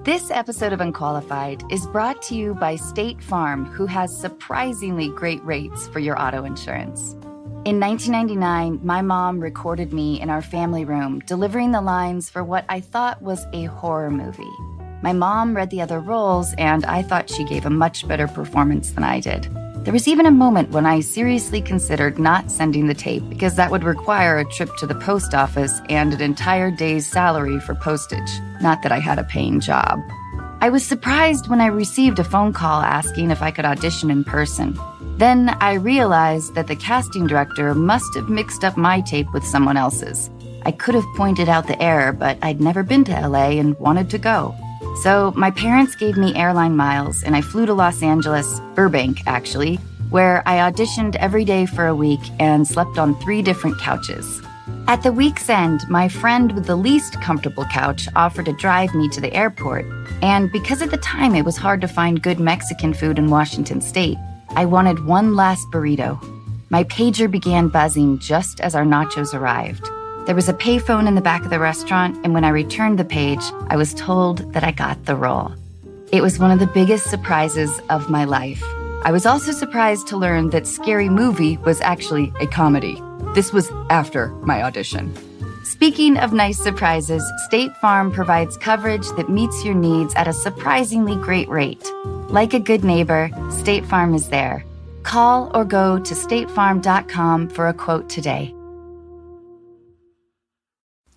This episode of Unqualified is brought to you by State Farm, who has surprisingly great rates for your auto insurance. In 1999, my mom recorded me in our family room, delivering the lines for what I thought was a horror movie. My mom read the other roles, and I thought she gave a much better performance than I did. There was even a moment when I seriously considered not sending the tape because that would require a trip to the post office and an entire day's salary for postage. Not that I had a paying job. I was surprised when I received a phone call asking if I could audition in person. Then I realized that the casting director must have mixed up my tape with someone else's. I could have pointed out the error, but I'd never been to LA and wanted to go. So my parents gave me airline miles, and I flew to Los Angeles, Burbank actually, where I auditioned every day for a week and slept on 3 different couches. At the week's end, my friend with the least comfortable couch offered to drive me to the airport, and because at the time it was hard to find good Mexican food in Washington State, I wanted one last burrito. My pager began buzzing just as our nachos arrived. There was a payphone in the back of the restaurant, and when I returned the page, I was told that I got the role. It was one of the biggest surprises of my life. I was also surprised to learn that Scary Movie was actually a comedy. This was after my audition. Speaking of nice surprises, State Farm provides coverage that meets your needs at a surprisingly great rate. Like a good neighbor, State Farm is there. Call or go to statefarm.com for a quote today.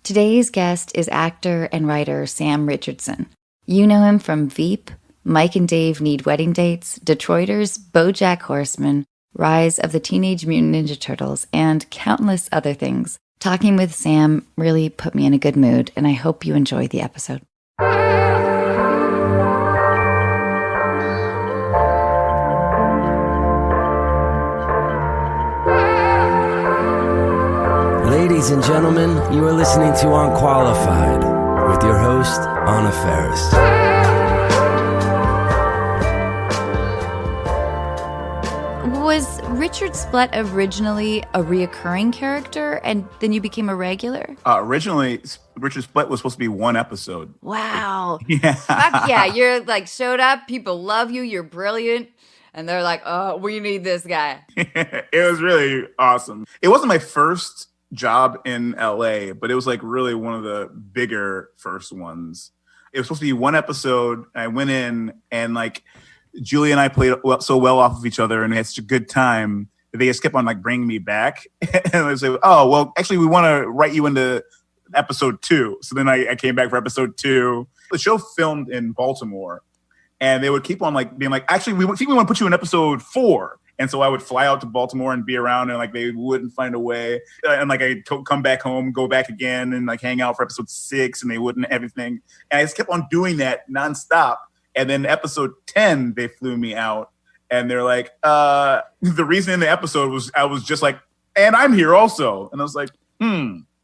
Today's guest is actor and writer Sam Richardson. You know him from Veep, Mike and Dave Need Wedding Dates, Detroiters, Bojack Horseman, Rise of the Teenage Mutant Ninja Turtles, and countless other things. Talking with Sam really put me in a good mood, and I hope you enjoy the episode. Ladies and gentlemen, you are listening to Unqualified with your host, Anna Faris. Was Richard Splett originally a reoccurring character, and then you became a regular? Originally, Richard Splett was supposed to be one episode. Wow. Yeah. Fuck yeah. You're like showed up, people love you, you're brilliant, and they're like, oh, we need this guy. It was really awesome. It wasn't my first job in LA, but it was like really one of the bigger first ones. It was supposed to be one episode. I went in and like Julie and I played so well off of each other and we had such a good time that they just kept on like bringing me back. And I was like, oh, well, actually we want to write you into episode 2. So then I came back for episode 2. The show filmed in Baltimore and they would keep on like being like, actually, we think we want to put you in episode 4. And so I would fly out to Baltimore and be around and like they wouldn't find a way. And like I'd come back home, go back again and like hang out for episode 6 and they wouldn't everything. And I just kept on doing that nonstop. And then episode 10, they flew me out and they're like, the reason in the episode was I was just like, and I'm here also. And I was like,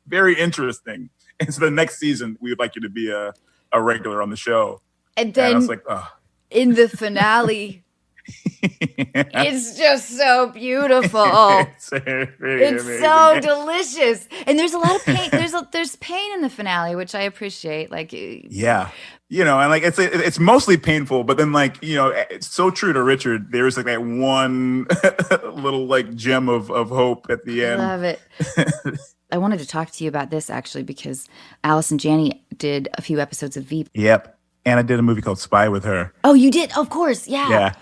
very interesting. And so the next season, we would like you to be a regular on the show. And then I was like, oh. In the finale, it's just so beautiful. It's so delicious, and there's a lot of pain. There's pain in the finale, which I appreciate. Like, yeah, you know, and like it's mostly painful, but then like you know, it's so true to Richard. There's like that one little like gem of hope at the end. I love it. I wanted to talk to you about this actually because Alice and Janney did a few episodes of Veep. Yep, and I did a movie called Spy with her. Oh, you did? Of course, yeah. Yeah.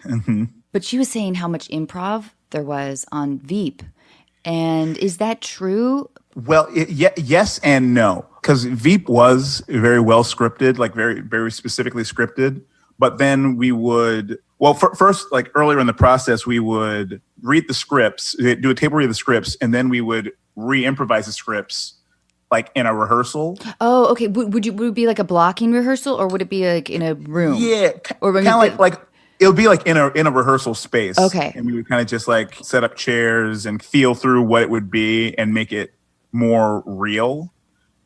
Mm-hmm. But she was saying how much improv there was on Veep. And is that true? Well, yes and no. Because Veep was very well scripted, like very, very specifically scripted. But then we would, well, first, like earlier in the process, we would read the scripts, do a table read of the scripts, and then we would re-improvise the scripts like in a rehearsal. Oh, okay. Would it be like a blocking rehearsal or would it be like in a room? Yeah. Or kind of like it would be like in a rehearsal space. Okay. And we would kind of just like set up chairs and feel through what it would be and make it more real.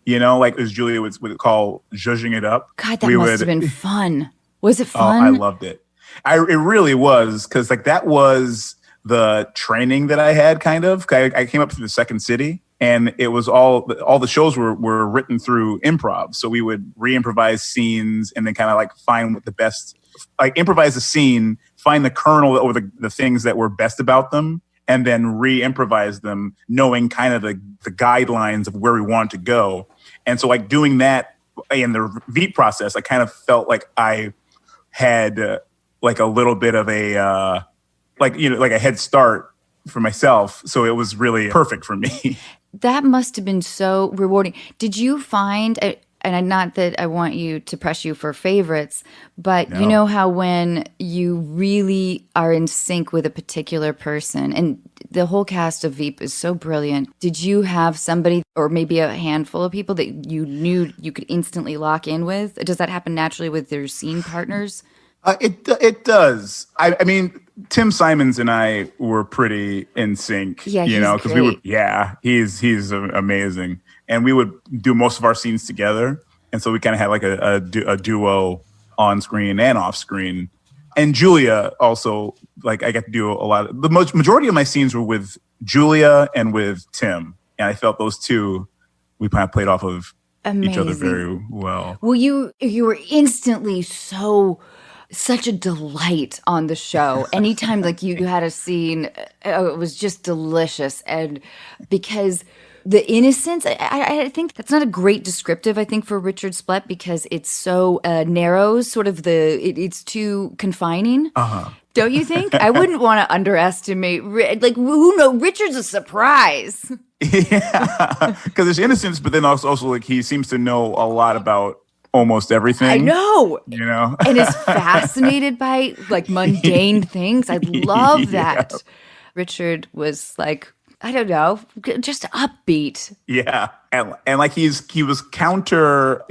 You know, like as Julia would call zhuzhing it up. God, that must have been fun. Was it fun? Oh, I loved it. It really was because like that was the training that I had kind of. I came up through the Second City And it was all the shows were written through improv. So we would re-improvise scenes and then kind of like find what the best, like improvise a scene, find the kernel or the things that were best about them, and then re-improvise them, knowing kind of the guidelines of where we wanted to go. And so like doing that in the Veep process, I kind of felt like I had like a little bit of a, like a head start for myself. So it was really perfect for me. That must have been so rewarding. Did you find, and not that I want you to press you for favorites, but you know how when you really are in sync with a particular person, and the whole cast of Veep is so brilliant, did you have somebody or maybe a handful of people that you knew you could instantly lock in with? Does that happen naturally with your scene partners? It does. I mean, Tim Simons and I were pretty in sync. Yeah, because we were. Yeah, he's amazing, and we would do most of our scenes together, and so we kind of had like a duo on screen and off screen. And Julia also, like, I got to do a lot of the majority of my scenes were with Julia and with Tim, and I felt those two we kind of played off of each other very well. Well, you were instantly such a delight on the show. Anytime like you had a scene, it was just delicious. And because the innocence, I think that's not a great descriptive, I think, for Richard Splett, because it's so narrow, sort of it's too confining. Don't you think? I wouldn't want to underestimate, like, who knows? Richard's a surprise. Yeah, because there's innocence, but then also like he seems to know a lot about almost everything. I know. And is fascinated by like mundane things. I love that. Richard was like, I don't know, just upbeat. Yeah. And like he was a counter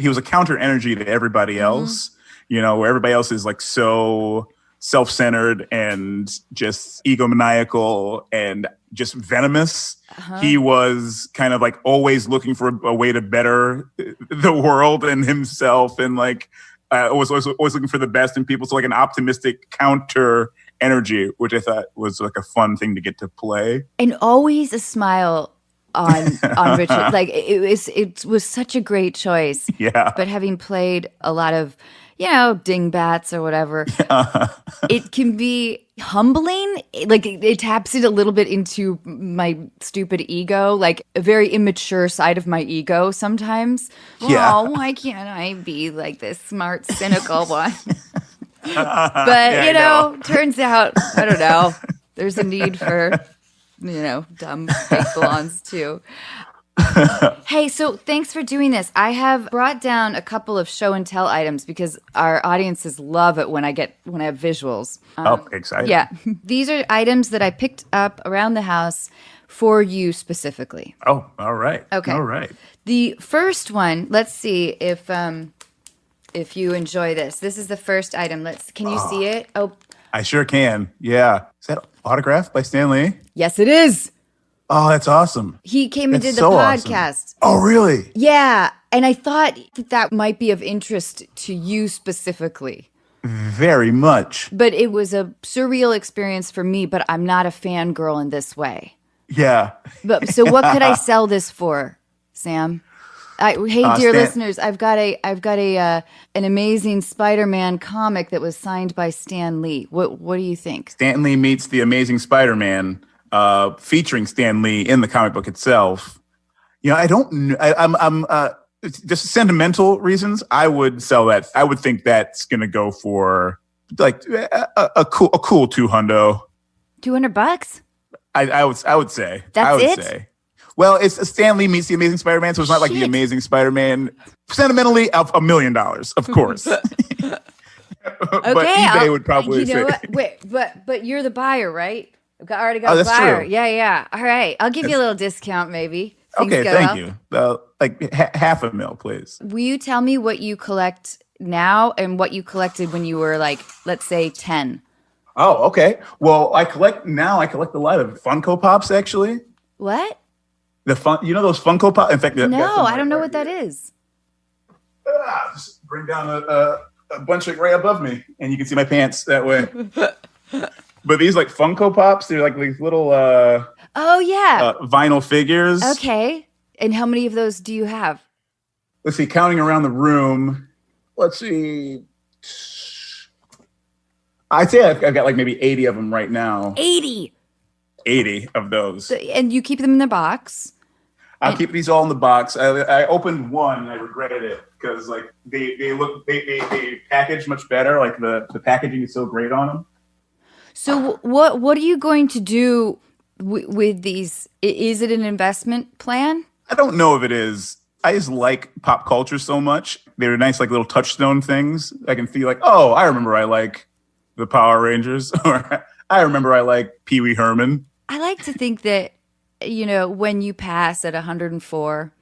energy to everybody else, where everybody else is like so self-centered and just egomaniacal and just venomous. He was kind of like always looking for a way to better the world and himself, and like was always looking for the best in people. So like an optimistic counter energy, which I thought was like a fun thing to get to play. And always a smile on Richard. Like it was such a great choice. Yeah. But having played a lot of, dingbats or whatever, it can be humbling. Like it taps it a little bit into my stupid ego, like a very immature side of my ego sometimes. Yeah. Oh, why can't I be like this smart, cynical one? But, turns out, I don't know, there's a need for, dumb fake blondes too. Hey, so thanks for doing this. I have brought down a couple of show and tell items because our audiences love it when I have visuals. Exciting. Yeah. These are items that I picked up around the house for you specifically. Oh, all right. Okay. All right. The first one, let's see if you enjoy this. This is the first item. Can you see it? Oh, I sure can. Yeah. Is that autographed by Stan Lee? Yes, it is. Oh, that's awesome. He came and did the so podcast. Awesome. Oh, really? Yeah. And I thought that might be of interest to you specifically. Very much. But it was a surreal experience for me, but I'm not a fangirl in this way. Yeah. But so what could I sell this for, Sam? Dear listeners, I've got an amazing Spider-Man comic that was signed by Stan Lee. What do you think? Stan Lee meets the Amazing Spider-Man, featuring Stan Lee in the comic book itself. I don't. I'm just sentimental reasons. I would sell that. I would think that's gonna go for like a cool $200. $200? I would say. That's it? Say. Well, it's Stan Lee meets the Amazing Spider-Man, so it's not like the Amazing Spider-man. Sentimentally, $1 million, of course. But eBay would probably say. Wait, but you're the buyer, right? I already got a that's buyer. True. Yeah. All right, I'll give you a little discount, maybe. Okay, thank you. Like $500,000, please. Will you tell me what you collect now and what you collected when you were like, let's say, 10? Oh, okay. Well, I collect a lot of Funko Pops, actually. What? Those Funko Pops? In fact, no, I don't know what that is. Just bring down a bunch right above me, and you can see my pants that way. But these like Funko Pops, they're like these little vinyl figures. Okay. And how many of those do you have? Let's see, counting around the room. Let's see. I'd say I've got like maybe 80 of them right now. 80? 80 of those. And you keep them in the box? I'll keep these all in the box. I opened one and I regretted it because like they package much better. Like the packaging is so great on them. So what are you going to do with these? Is it an investment plan? I don't know if it is. I just like pop culture so much. They're nice, like little touchstone things. I can feel like, oh, I remember I like the Power Rangers, or I remember I like Pee Wee Herman. I like to think that, you know, when you pass at 104,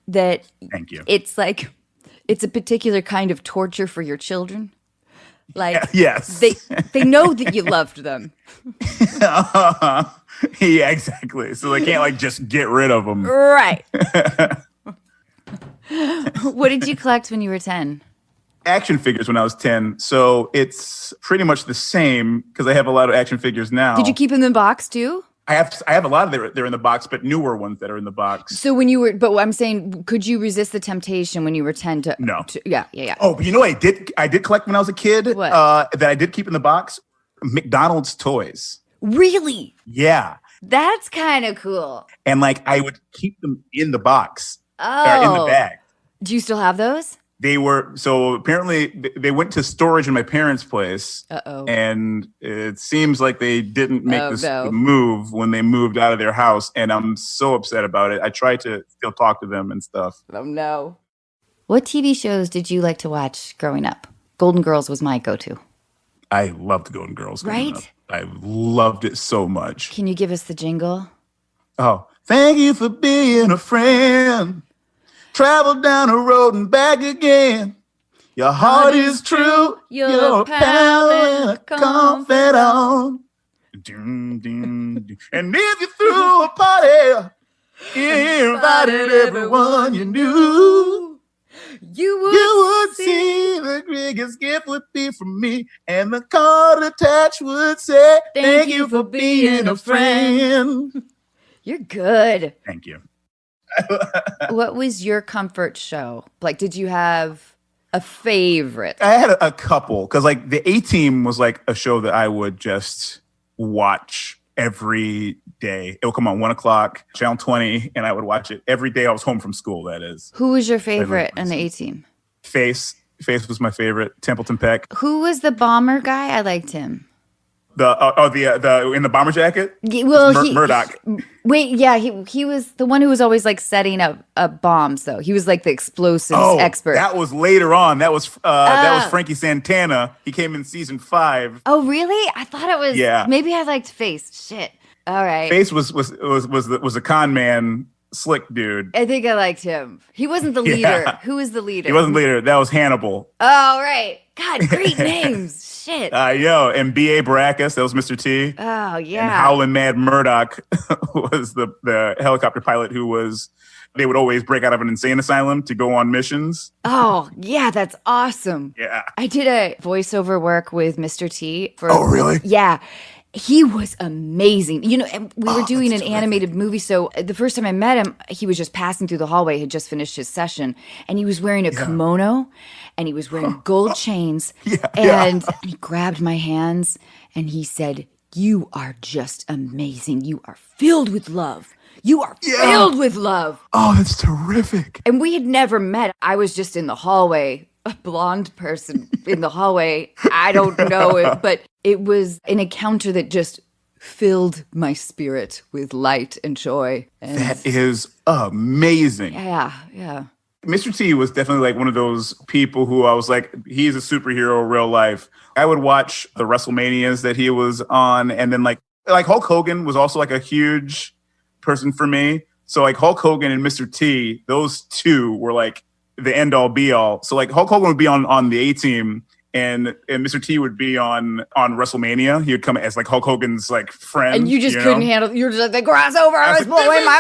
that Thank you. It's like, it's a particular kind of torture for your children. Like, yes, they know that you loved them. Yeah, exactly. So they can't like just get rid of them. Right. What did you collect when you were 10? Action figures when I was 10. So it's pretty much the same because I have a lot of action figures now. Did you keep them in the box too? I have a lot of they're in the box, but newer ones that are in the box. So when you were, but I'm saying, could you resist the temptation when you were 10 to? No. Yeah. Oh, but you know what I did collect when I was a kid? What? That I did keep in the box? McDonald's toys. Really? Yeah. That's kind of cool. And like I would keep them in the box. Oh. Or in the bag. Do you still have those? They were, so apparently they went to storage in my parents' place. Uh-oh. And it seems like they didn't make no. move when they moved out of their house. And I'm so upset about it. I tried to still talk to them and stuff. Oh, no. What TV shows did you like to watch growing up? Golden Girls was my go-to. I loved Golden Girls. Right? Up. I loved it so much. Can you give us the jingle? Oh, thank you for being a friend. Travel down the road and back again. Your heart is true. You're a pal and a confidant. And if you threw a party, you invited everyone you knew. You would see the biggest gift would be from me. And the card attached would say, thank you for being a friend. You're good. Thank you. What was your comfort show? Like, did you have a favorite? I had a couple because like the A-Team was like a show that I would just watch every day. It would come on 1:00, channel 20, and I would watch it every day I was home from school, that is. Who was your favorite on the A-Team? Face was my favorite. Templeton Peck. Who was the bomber guy? I liked him. The in the bomber jacket? Well, Murdoch. He was the one who was always like setting up bombs, though. He was like the explosives expert. That was later on. That was Frankie Santana. He came in season 5. Oh, really? I thought it was. Yeah. Maybe I liked Face. Shit. All right. Face was a con man, slick dude. I think I liked him. He wasn't the leader. Yeah. Who was the leader? He wasn't the leader. That was Hannibal. Oh, right. God, great names. Shit. And B.A. Baracus, that was Mr. T. Oh, yeah. And Howlin' Mad Murdoch was the helicopter pilot they would always break out of an insane asylum to go on missions. Oh, yeah, that's awesome. Yeah. I did a voiceover work with Mr. T. Oh, really? Yeah. He was amazing. You know, and we were doing an animated movie. So the first time I met him, he was just passing through the hallway, had just finished his session, and he was wearing a kimono, and he was wearing gold chains. And he grabbed my hands, and he said, "You are just amazing. You are filled with love. You are filled with love." Oh, that's terrific. And we had never met. I was just in the hallway, a blonde person in the hallway. I don't know it, but it was an encounter that just filled my spirit with light and joy. And that is amazing. Yeah. Mr. T was definitely like one of those people who I was like, he's a superhero in real life. I would watch the WrestleManias that he was on. And then like Hulk Hogan was also like a huge person for me. So like Hulk Hogan and Mr. T, those two were like the end all be all. So like Hulk Hogan would be on the A-Team, and Mr. T would be on WrestleMania. He would come as like Hulk Hogan's like friend. And you just couldn't handle. You were just like, the crossover was blowing my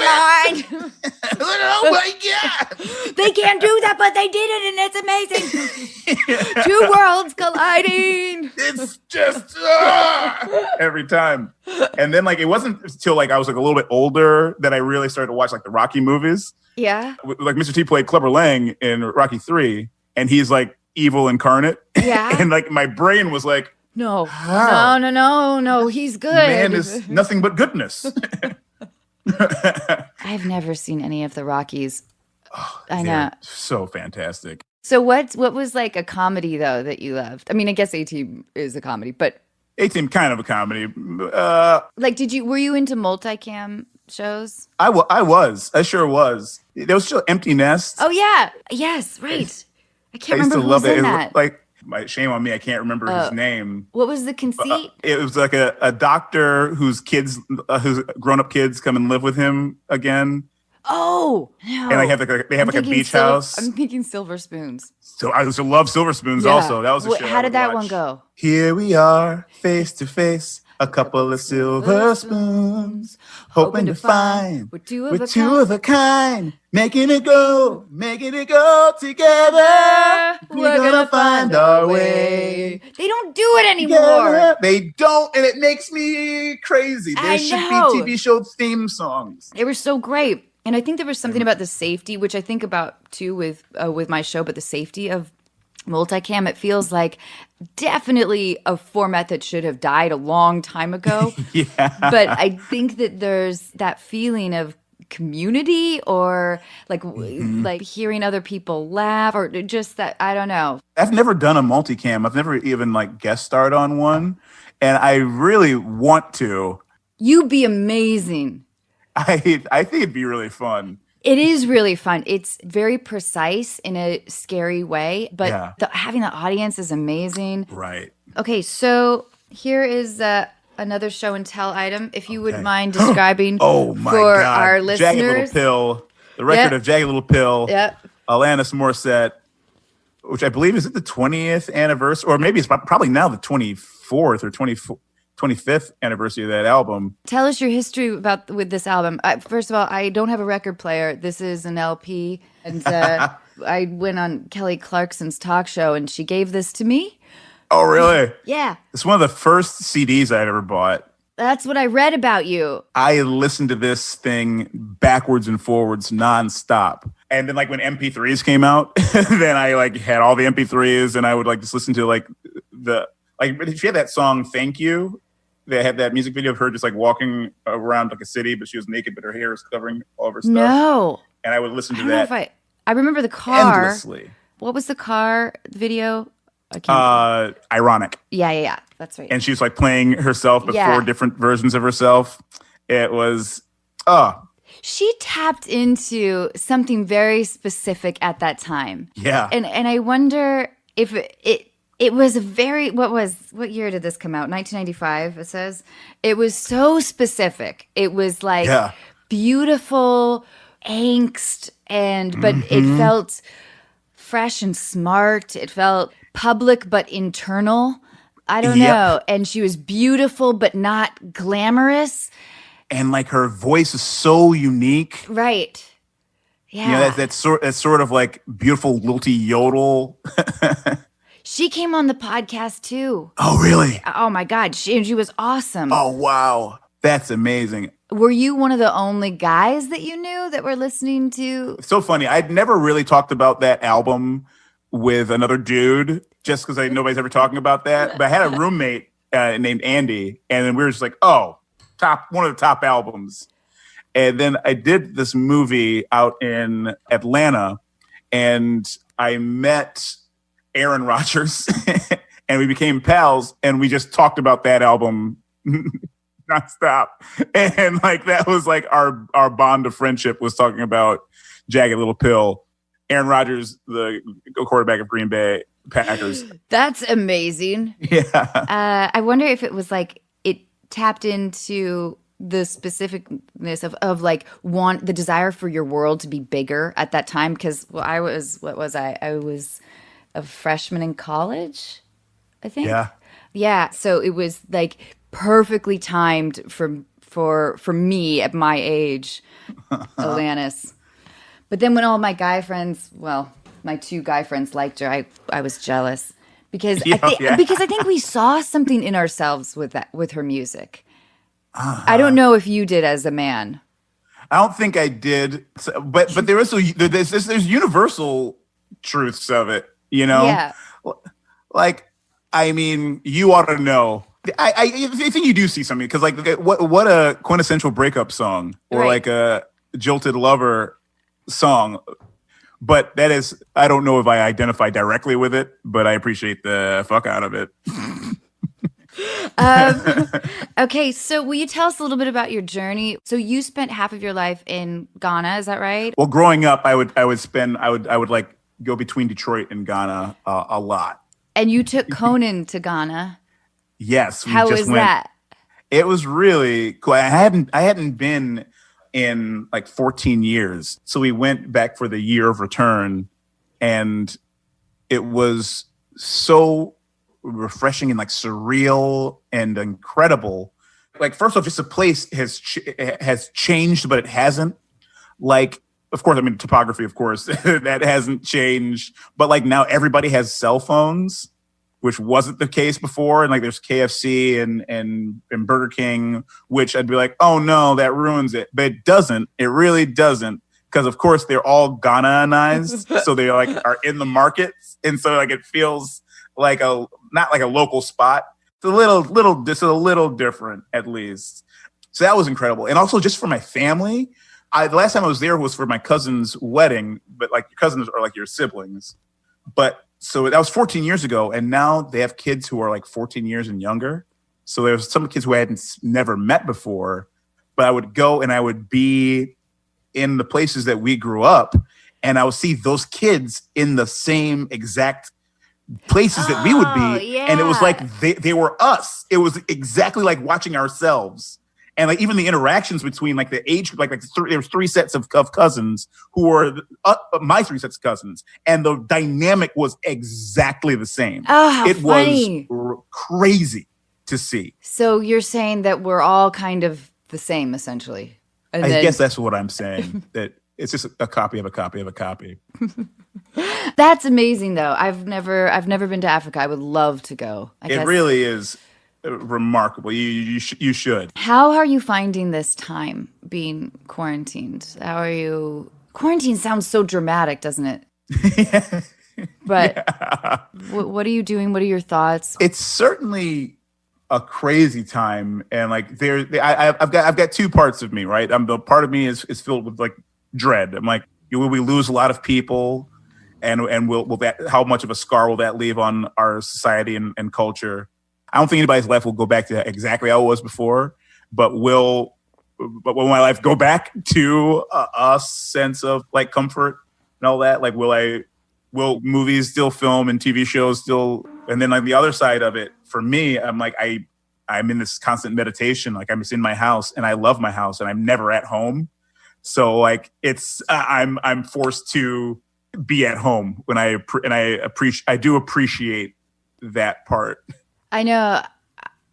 mind. Oh my God. They can't do that, but they did it, and it's amazing. 2 worlds colliding. It's just every time. And then like it wasn't until like I was like a little bit older that I really started to watch like the Rocky movies. Yeah. Like Mr. T played Clubber Lang in Rocky 3, and he's like evil incarnate. Yeah. And like my brain was like, No, how? no, he's good. Man is nothing but goodness. I've never seen any of the Rockies. Oh, I know. So fantastic. So what was like a comedy though that you loved? I mean, I guess A-Team is a comedy, but A-Team kind of a comedy. like, were you into multicam shows? I sure was. There was still Empty Nest. Oh yeah, yes, right. I can't remember who was in that. Like, shame on me, I can't remember his name. What was the conceit? It was like a doctor whose grown-up kids come and live with him again. Oh no! And they have a beach house. I'm thinking Silver Spoons. So I used to love Silver Spoons also. That was a show. How did that one go? Here we are, face to face, a couple of silver spoons, hoping to find we're two of a kind, making it go together. We're gonna find our way. They don't do it anymore. Together. They don't, and it makes me crazy. There should be TV show theme songs. They were so great. And I think there was something about the safety, which I think about too with my show, but the safety of multicam, it feels like definitely a format that should have died a long time ago. Yeah. But I think that there's that feeling of community or like hearing other people laugh or just that, I don't know. I've never done a multicam. I've never even like guest starred on one. And I really want to. You'd be amazing. I think it'd be really fun. It is really fun. It's very precise in a scary way, but having the audience is amazing. Right. Okay, so here is another show and tell item. If you would mind describing for our listeners. Jagged Little Pill, the record of Jagged Little Pill, Alanis Morissette, which I believe is at the 20th anniversary, or maybe it's probably now the 24th or 25th anniversary of that album. Tell us your history with this album. First of all, I don't have a record player. This is an LP. And I went on Kelly Clarkson's talk show and she gave this to me. Oh, really? Yeah. It's one of the first CDs I'd ever bought. That's what I read about you. I listened to this thing backwards and forwards nonstop. And then like when MP3s came out, then I like had all the MP3s and I would like just listen to like she had that song Thank You. They had that music video of her just like walking around like a city, but she was naked, but her hair is covering all of her stuff. No. And I would listen to that. I remember the car. Endlessly. What was the car video? Ironic. Yeah. That's right. And she was like playing herself, but 4 different versions of herself. It was, She tapped into something very specific at that time. Yeah. And I wonder if it was a very, what year did this come out? 1995, it says. It was so specific. It was like beautiful angst, but it felt fresh and smart. It felt public but internal. I don't know. And she was beautiful but not glamorous. And like her voice is so unique. Right. Yeah. You know, that's sort of like beautiful lilty yodel. She came on the podcast too. Oh, really? Oh my God. She was awesome. Oh, wow. That's amazing. Were you one of the only guys that you knew that were listening to? It's so funny. I'd never really talked about that album with another dude just because nobody's ever talking about that. But I had a roommate named Andy, and then we were just like, one of the top albums. And then I did this movie out in Atlanta, and I met Aaron Rodgers, and we became pals, and we just talked about that album nonstop. And like that was like our bond of friendship was talking about Jagged Little Pill. Aaron Rodgers, the quarterback of Green Bay Packers. That's amazing. Yeah. I wonder if it was like it tapped into the specificness of like the desire for your world to be bigger at that time. Because I was a freshman in college, I think. Yeah. So it was like perfectly timed for me at my age, Alanis. But then when all my guy friends, my 2 guy friends liked her, I was jealous because because I think we saw something in ourselves with her music. I don't know if you did as a man. I don't think I did, but there is there's universal truths of it, you know. Yeah. Like, I mean, you ought to know. I think you do see something because, like, what a quintessential breakup song, or Right. like a jilted lover song. But that is, I don't know if I identify directly with it, but I appreciate the fuck out of it. Okay, so will you tell us a little bit about your journey? So you spent half of your life in Ghana, is that right? Well, growing up, I would like go between Detroit and Ghana a lot. And you took Conan to Ghana. Yes. How was that? It was really cool. I hadn't been in like 14 years. So we went back for the year of return, and it was so refreshing and like surreal and incredible. Like, first off, just the place has changed, but it hasn't. Like, of course, I mean, topography, of course, that hasn't changed. But like now everybody has cell phones, which wasn't the case before. And like there's KFC and Burger King, which I'd be like, oh no, that ruins it. But it doesn't. It really doesn't. Because of course they're all Ghanaanized. So they like are in the markets. And so like it feels like not like a local spot. It's a little different at least. So that was incredible. And also just for my family, the last time I was there was for my cousin's wedding, but like your cousins are like your siblings. But so that was 14 years ago, and now they have kids who are like 14 years and younger. So there's some kids who I hadn't never met before, but I would go and I would be in the places that we grew up, and I would see those kids in the same exact places that we would be. Yeah. And it was like they were us. It was exactly like watching ourselves. And like even the interactions between like the age, like there was three sets of cousins who were my three sets of cousins, and the dynamic was exactly the same. Oh, how it funny. was crazy to see. So you're saying that we're all kind of the same, essentially. And I guess that's what I'm saying. That it's just a copy of a copy of a copy. That's amazing, though. I've never been to Africa. I would love to go. I guess. Really is remarkable. You should. How are you finding this time being quarantined? How are you? Quarantine sounds so dramatic, doesn't it? Yeah. But Yeah. what are you doing? What are your thoughts? It's certainly a crazy time, and like I've got two parts of me, right? The part of me is filled with like dread. I'm like, will we lose a lot of people, and will that, how much of a scar will that leave on our society and culture? I don't think anybody's life will go back to exactly how it was before, but will my life go back to a sense of like comfort and all that? Like, will movies still film and TV shows still? And then like the other side of it for me, I'm like, I'm in this constant meditation. Like I'm just in my house, and I love my house, and I'm never at home. So like I'm forced to be at home when I do appreciate that part. I know.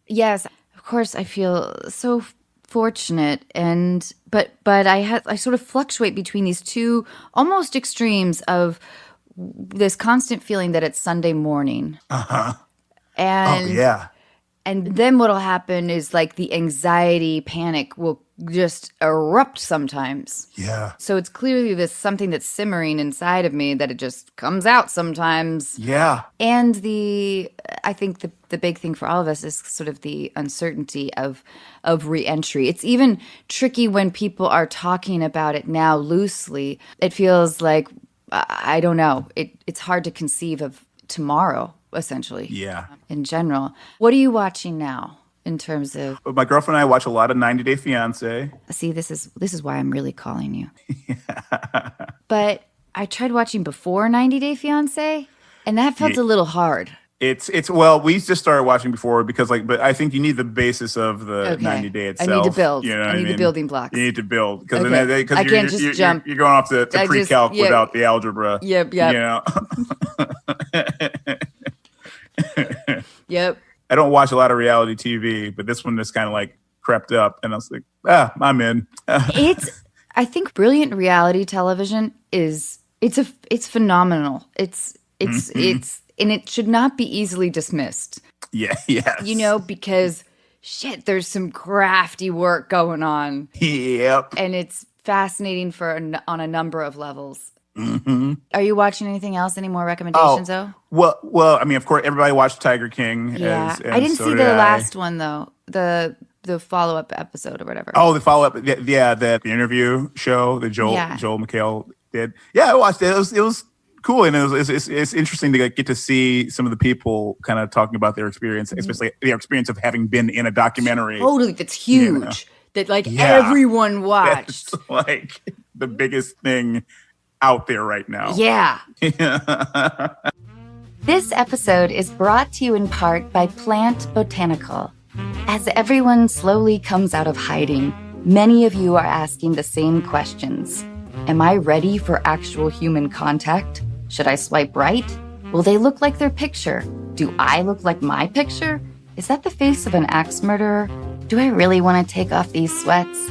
Yes, of course. I feel so fortunate, but I sort of fluctuate between these two almost extremes of this constant feeling that it's Sunday morning. Uh-huh. And oh yeah. And then what'll happen is like the anxiety, panic will just erupt sometimes. Yeah. So it's clearly this something that's simmering inside of me that it just comes out sometimes. Yeah. And I think the big thing for all of us is sort of the uncertainty of re-entry. It's even tricky when people are talking about it now loosely. It feels like, I don't know, it's hard to conceive of tomorrow, essentially. Yeah. In general. What are you watching now in terms of? My girlfriend and I watch a lot of 90 Day Fiancé. See, this is why I'm really calling you. Yeah. But I tried watching before 90 Day Fiancé, and that felt a little hard. It's well, we just started watching before because but I think you need the basis of the 90 Day itself. I need to build. You know I need the building blocks. You need to build because I can't just jump. You're going off to pre-calc without the algebra. Yep. You know. Yep. I don't watch a lot of reality TV, but this one just kind of like crept up, and I was like, I'm in. I think brilliant reality television it's phenomenal. It's and it should not be easily dismissed. Yeah, yes. You know, because shit, there's some crafty work going on. Yep. And it's fascinating on a number of levels. Mm-hmm. Are you watching anything else? Any more recommendations, though? Well, I mean, of course, everybody watched Tiger King. Yeah, and I didn't so see did the I. last one though. The follow-up episode or whatever. Oh, the follow-up, yeah, the interview show that Joel McHale did. Yeah, I watched it. It was cool, and it's interesting to get to see some of the people kind of talking about their experience, especially their experience of having been in a documentary. Totally, that's huge. You know? That everyone watched. That's like the biggest thing out there right now. Yeah. Yeah. This episode is brought to you in part by Plant Botanical. As everyone slowly comes out of hiding, many of you are asking the same questions. Am I ready for actual human contact? Should I swipe right? Will they look like their picture? Do I look like my picture? Is that the face of an axe murderer? Do I really want to take off these sweats?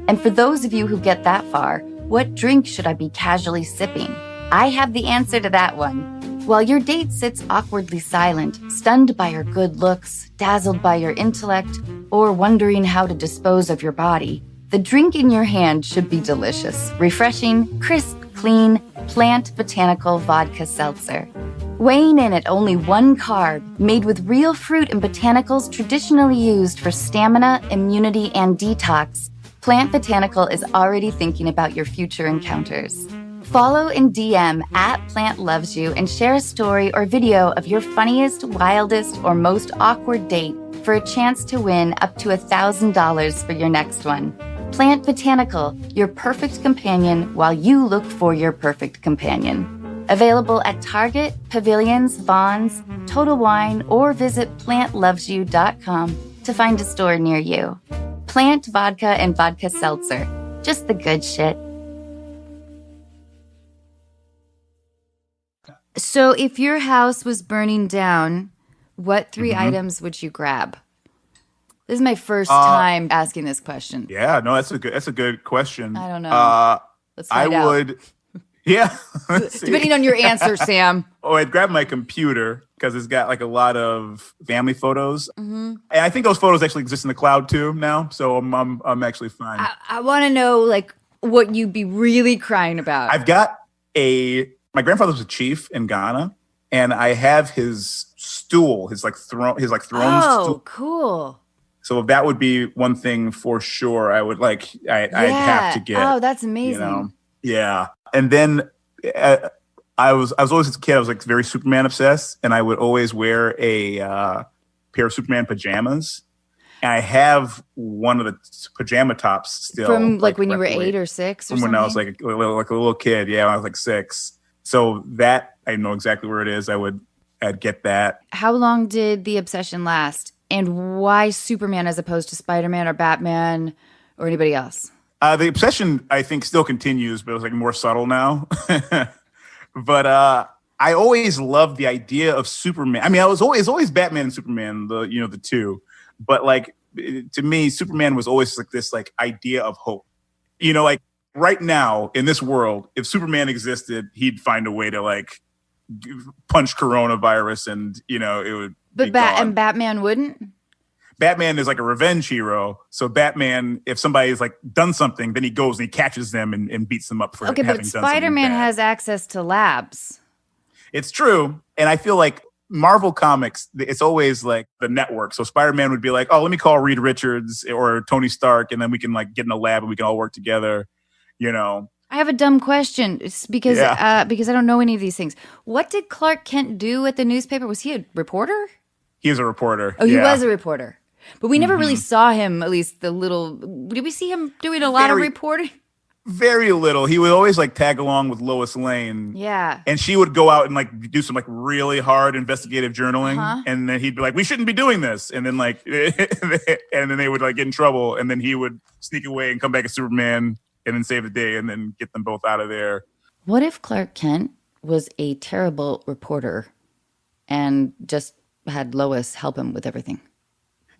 And for those of you who get that far, what drink should I be casually sipping? I have the answer to that one. While your date sits awkwardly silent, stunned by your good looks, dazzled by your intellect, or wondering how to dispose of your body, the drink in your hand should be delicious, refreshing, crisp, clean, Plant Botanical Vodka Seltzer. Weighing in at only 1 carb, made with real fruit and botanicals traditionally used for stamina, immunity, and detox, Plant Botanical is already thinking about your future encounters. Follow and DM @PlantLovesYou and share a story or video of your funniest, wildest, or most awkward date for a chance to win up to $1,000 for your next one. Plant Botanical, your perfect companion while you look for your perfect companion. Available at Target, Pavilions, Vons, Total Wine, or visit PlantLovesYou.com to find a store near you. Plant Vodka and Vodka Seltzer. Just the good shit. So if your house was burning down, what 3 items would you grab? This is my first time asking this question. Yeah, no, that's a good question. I don't know. Let's find out. I would, yeah. Depending on your answer, Sam. I'd grab my computer because it's got like a lot of family photos, and I think those photos actually exist in the cloud too now. So I'm actually fine. I want to know like what you'd be really crying about. I've got my grandfather was a chief in Ghana, and I have his stool, his throne stool. Oh, cool. So that would be one thing for sure. I would I'd have to get. Oh, that's amazing. You know? Yeah. And then I was always, as a kid, I was like very Superman obsessed, and I would always wear a pair of Superman pajamas. And I have one of the pajama tops still. From like when you were 8 or 6 or from something? when I was like a little kid. Yeah, when I was like 6. So that, I know exactly where it is. I'd get that. How long did the obsession last? And why Superman as opposed to Spider-Man or Batman or anybody else? The obsession, I think, still continues, but it's like more subtle now. But I always loved the idea of Superman. I mean, I was always Batman and Superman, the two. But like to me, Superman was always like this like idea of hope. You know, like right now in this world, if Superman existed, he'd find a way to like punch coronavirus, and it would. But Batman wouldn't? Batman is like a revenge hero. So Batman, if somebody's like done something, then he goes and he catches them and beats them up for having done something bad. Okay, but Spider-Man has access to labs. It's true. And I feel like Marvel Comics, it's always like the network. So Spider-Man would be like, oh, let me call Reed Richards or Tony Stark, and then we can like get in a lab and we can all work together, I have a dumb question. It's because I don't know any of these things. What did Clark Kent do at the newspaper? Was he a reporter? He was a reporter. Oh, he was a reporter. But we never really saw him, at least did we see him doing a lot of reporting? Very little. He would always like tag along with Lois Lane. Yeah. And she would go out and like do some like really hard investigative journaling. And then he'd be like, we shouldn't be doing this. And then like, and then they would like get in trouble. And then he would sneak away and come back as Superman and then save the day and then get them both out of there. What if Clark Kent was a terrible reporter and just had Lois help him with everything?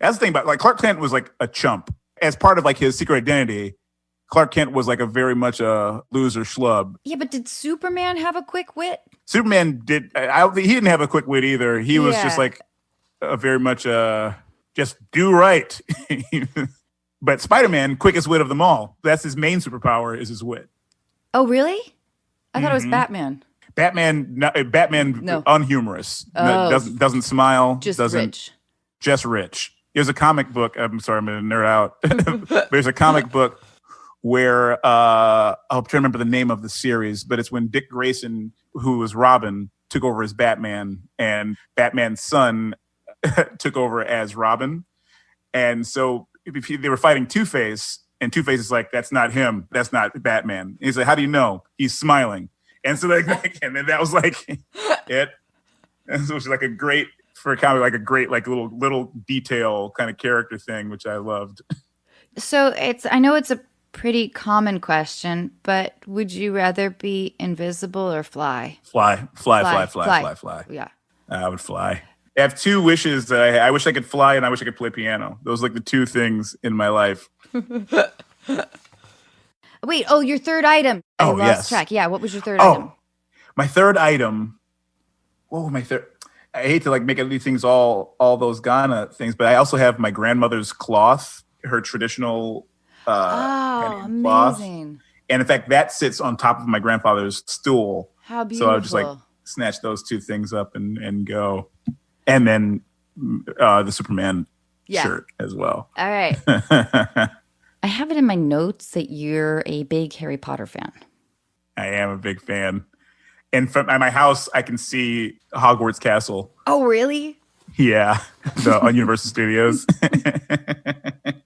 That's the thing about like Clark Kent was like a chump. As part of like his secret identity, Clark Kent was like a very much a loser schlub. Yeah, but did Superman have a quick wit? Superman did. He didn't have a quick wit either. He was just like a very much just do right. But Spider-Man, quickest wit of them all. That's his main superpower, is his wit. Oh, really? I thought it was Batman. Batman, No. unhumorous. Oh. Doesn't smile. Just doesn't, rich. Just rich. There's a comic book. I'm sorry, I'm going to nerd out. There's a comic book where I'll try to remember the name of the series, but it's when Dick Grayson, who was Robin, took over as Batman, and Batman's son took over as Robin. And so they were fighting Two-Face, and Two-Face is like, that's not him. That's not Batman. And he's like, how do you know? He's smiling. And so and then that was like it. And so it was like a great, for a comic, like a great, like little detail kind of character thing, which I loved. So I know it's a pretty common question, but would you rather be invisible or fly? Fly. Yeah. I would fly. I have two wishes that I wish I could fly, and I wish I could play piano. Those are like the two things in my life. Wait, your third item. I lost track. Yeah, what was your third item? My third item. I hate to like make these things all those Ghana things, but I also have my grandmother's cloth, her traditional amazing. cloth. And in fact, that sits on top of my grandfather's stool. How beautiful. So I'll just like snatch those two things up and go. And then the Superman shirt as well. All right. I have it in my notes that you're a big Harry Potter fan. I am a big fan. And from at my house, I can see Hogwarts Castle. Oh, really? Yeah, on Universal Studios.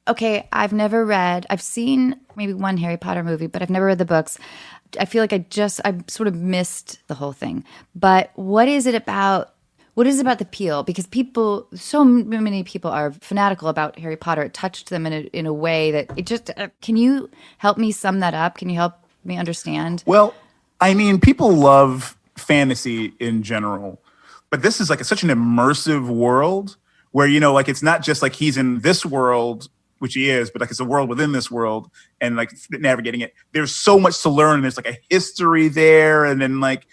Okay, I've seen maybe one Harry Potter movie, but I've never read the books. I feel like I sort of missed the whole thing. But what is it about the appeal? Because so many people are fanatical about Harry Potter. It touched them in a way that it just, can you help me sum that up? Can you help me understand? Well, I mean, people love fantasy in general, but this is like such an immersive world where, like, it's not just like he's in this world, which he is, but like it's a world within this world and like navigating it. There's so much to learn. There's like a history there. And then like,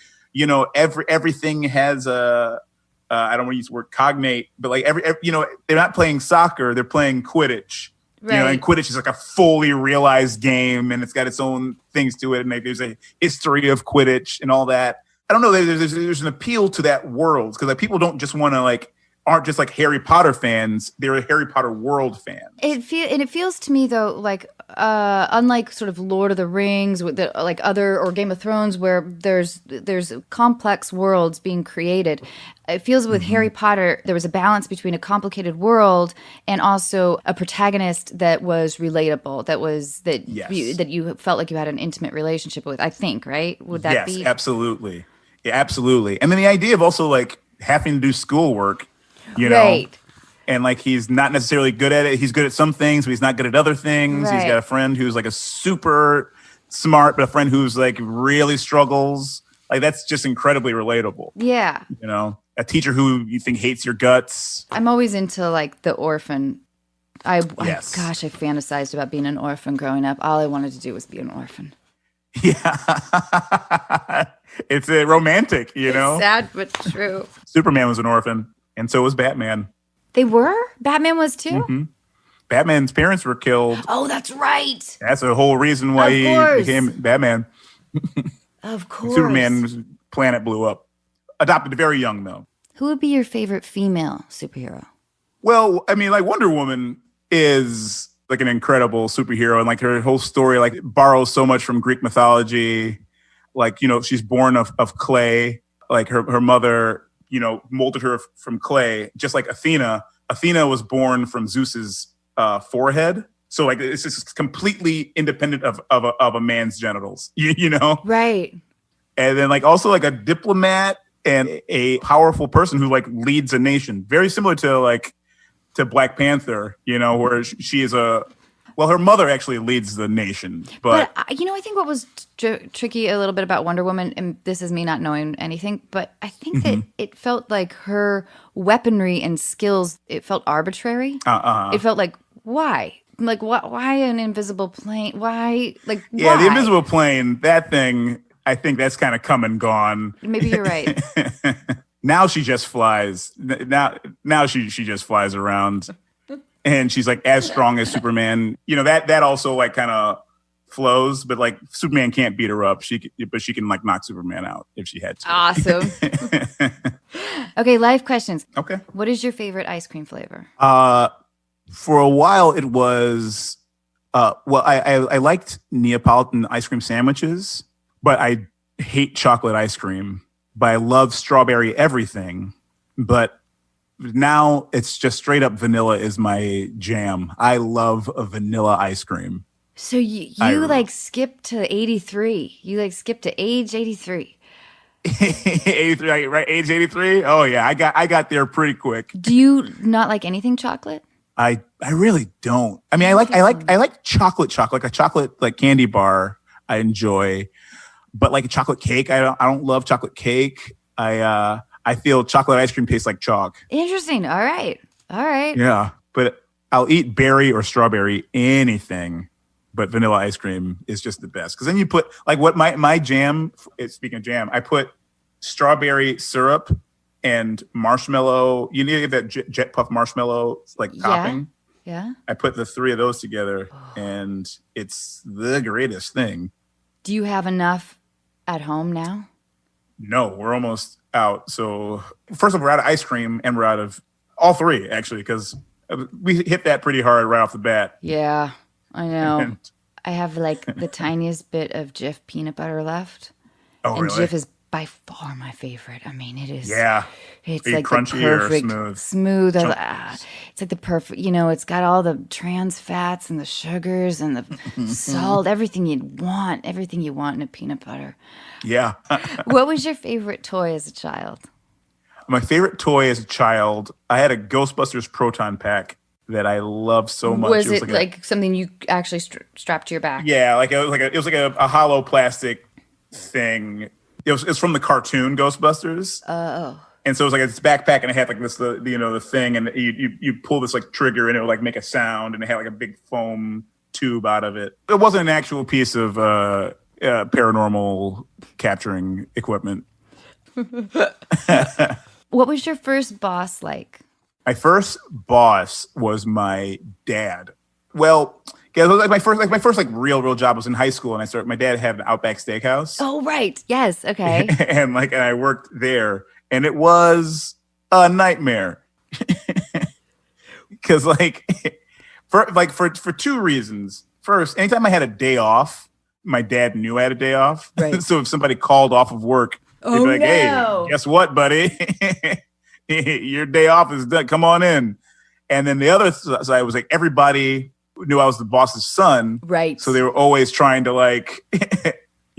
everything has I don't want to use the word cognate, but like they're not playing soccer, they're playing Quidditch. Right. And Quidditch is like a fully realized game, and it's got its own things to it. And like, there's a history of Quidditch and all that. I don't know. There's an appeal to that world because like people don't just want to aren't just like Harry Potter fans. They're a Harry Potter world fan. It feels to me though like unlike sort of Lord of the Rings or Game of Thrones where there's complex worlds being created. It feels with Harry Potter there was a balance between a complicated world and also a protagonist that was relatable, that you felt like you had an intimate relationship with. I think, right? Would that be? Yes, absolutely. Yeah, absolutely. And then the idea of also like having to do schoolwork, know, and like he's not necessarily good at it. He's good at some things, but he's not good at other things. Right. He's got a friend who's like a super smart, but a friend who's like really struggles. Like that's just incredibly relatable. Yeah. A teacher who you think hates your guts. I'm always into like the orphan. I fantasized about being an orphan growing up. All I wanted to do was be an orphan. Yeah. It's a romantic, It's sad but true. Superman was an orphan, and so was Batman. They were? Batman was too? Mm-hmm. Batman's parents were killed. Oh, that's right. That's the whole reason why he became Batman. Of course. Superman's planet blew up. Adopted very young, though. Who would be your favorite female superhero? Well, I mean, like Wonder Woman is like an incredible superhero, and like her whole story like borrows so much from Greek mythology. Like, she's born of clay. Like her mother, molded her from clay, just like Athena. Athena was born from Zeus's forehead. So like it's just completely independent of a man's genitals, Right. And then like also like a diplomat and a powerful person who like leads a nation, very similar to Black Panther, where she is her mother actually leads the nation. But I think what was tricky a little bit about Wonder Woman, and this is me not knowing anything, but I think that it felt like her weaponry and skills, it felt arbitrary. It felt like, why? Like, why an invisible plane? Why? Like, yeah, why? The invisible plane, that thing, I think that's kind of come and gone. Maybe you're right. Now she just flies. Now she just flies around. and she's like as strong as Superman. You know, that also like kind of flows, but like Superman can't beat her up. But she can like knock Superman out if she had to. Awesome. Okay, life questions. Okay. What is your favorite ice cream flavor? For a while it was I liked Neapolitan ice cream sandwiches, but I hate chocolate ice cream. But I love strawberry everything. But now it's just straight up vanilla is my jam. I love a vanilla ice cream. So you like skip to 83. You like skip to age 83. 83, right? Age 83? Oh yeah, I got there pretty quick. Do you not like anything chocolate? I really don't. I mean, I like chocolate, like a chocolate like candy bar. I enjoy, but like a chocolate cake, I don't love chocolate cake. I feel chocolate ice cream tastes like chalk. Interesting. All right. Yeah, but I'll eat berry or strawberry, anything. But vanilla ice cream is just the best. Because then you put, like what my jam, speaking of jam, I put strawberry syrup and marshmallow. You need that jet puff marshmallow like topping. Yeah. I put the three of those together and it's the greatest thing. Do you have enough at home now? No, we're almost out. So first of all, we're out of ice cream and we're out of all three actually, because we hit that pretty hard right off the bat. Yeah. I know. I have like the tiniest bit of Jif peanut butter left. Oh, and really? Jif is by far my favorite. I mean, it is. Yeah. It's like crunchy the perfect, or smooth. It's like the perfect, it's got all the trans fats and the sugars and the salt, everything you want in a peanut butter. Yeah. What was your favorite toy as a child? My favorite toy as a child, I had a Ghostbusters Proton pack that I loved so much. Was it like something you actually strapped to your back? Yeah, it was like a hollow plastic thing. It was from the cartoon Ghostbusters. Oh. And so it was like this backpack, and it had like this the thing, and you pull this like trigger, and it would like make a sound, and it had like a big foam tube out of it. It wasn't an actual piece of paranormal capturing equipment. What was your first boss like? My first boss was my dad. Well, it was like my first real job was in high school, and my dad had an Outback Steakhouse. Oh, right. Yes. Okay. and I worked there, and it was a nightmare. Because for two reasons. First, anytime I had a day off, my dad knew I had a day off. Right. So if somebody called off of work, they'd be like, "Hey, guess what, buddy? Your day off is done. Come on in." And then the other side was like everybody knew I was the boss's son. Right. So they were always trying to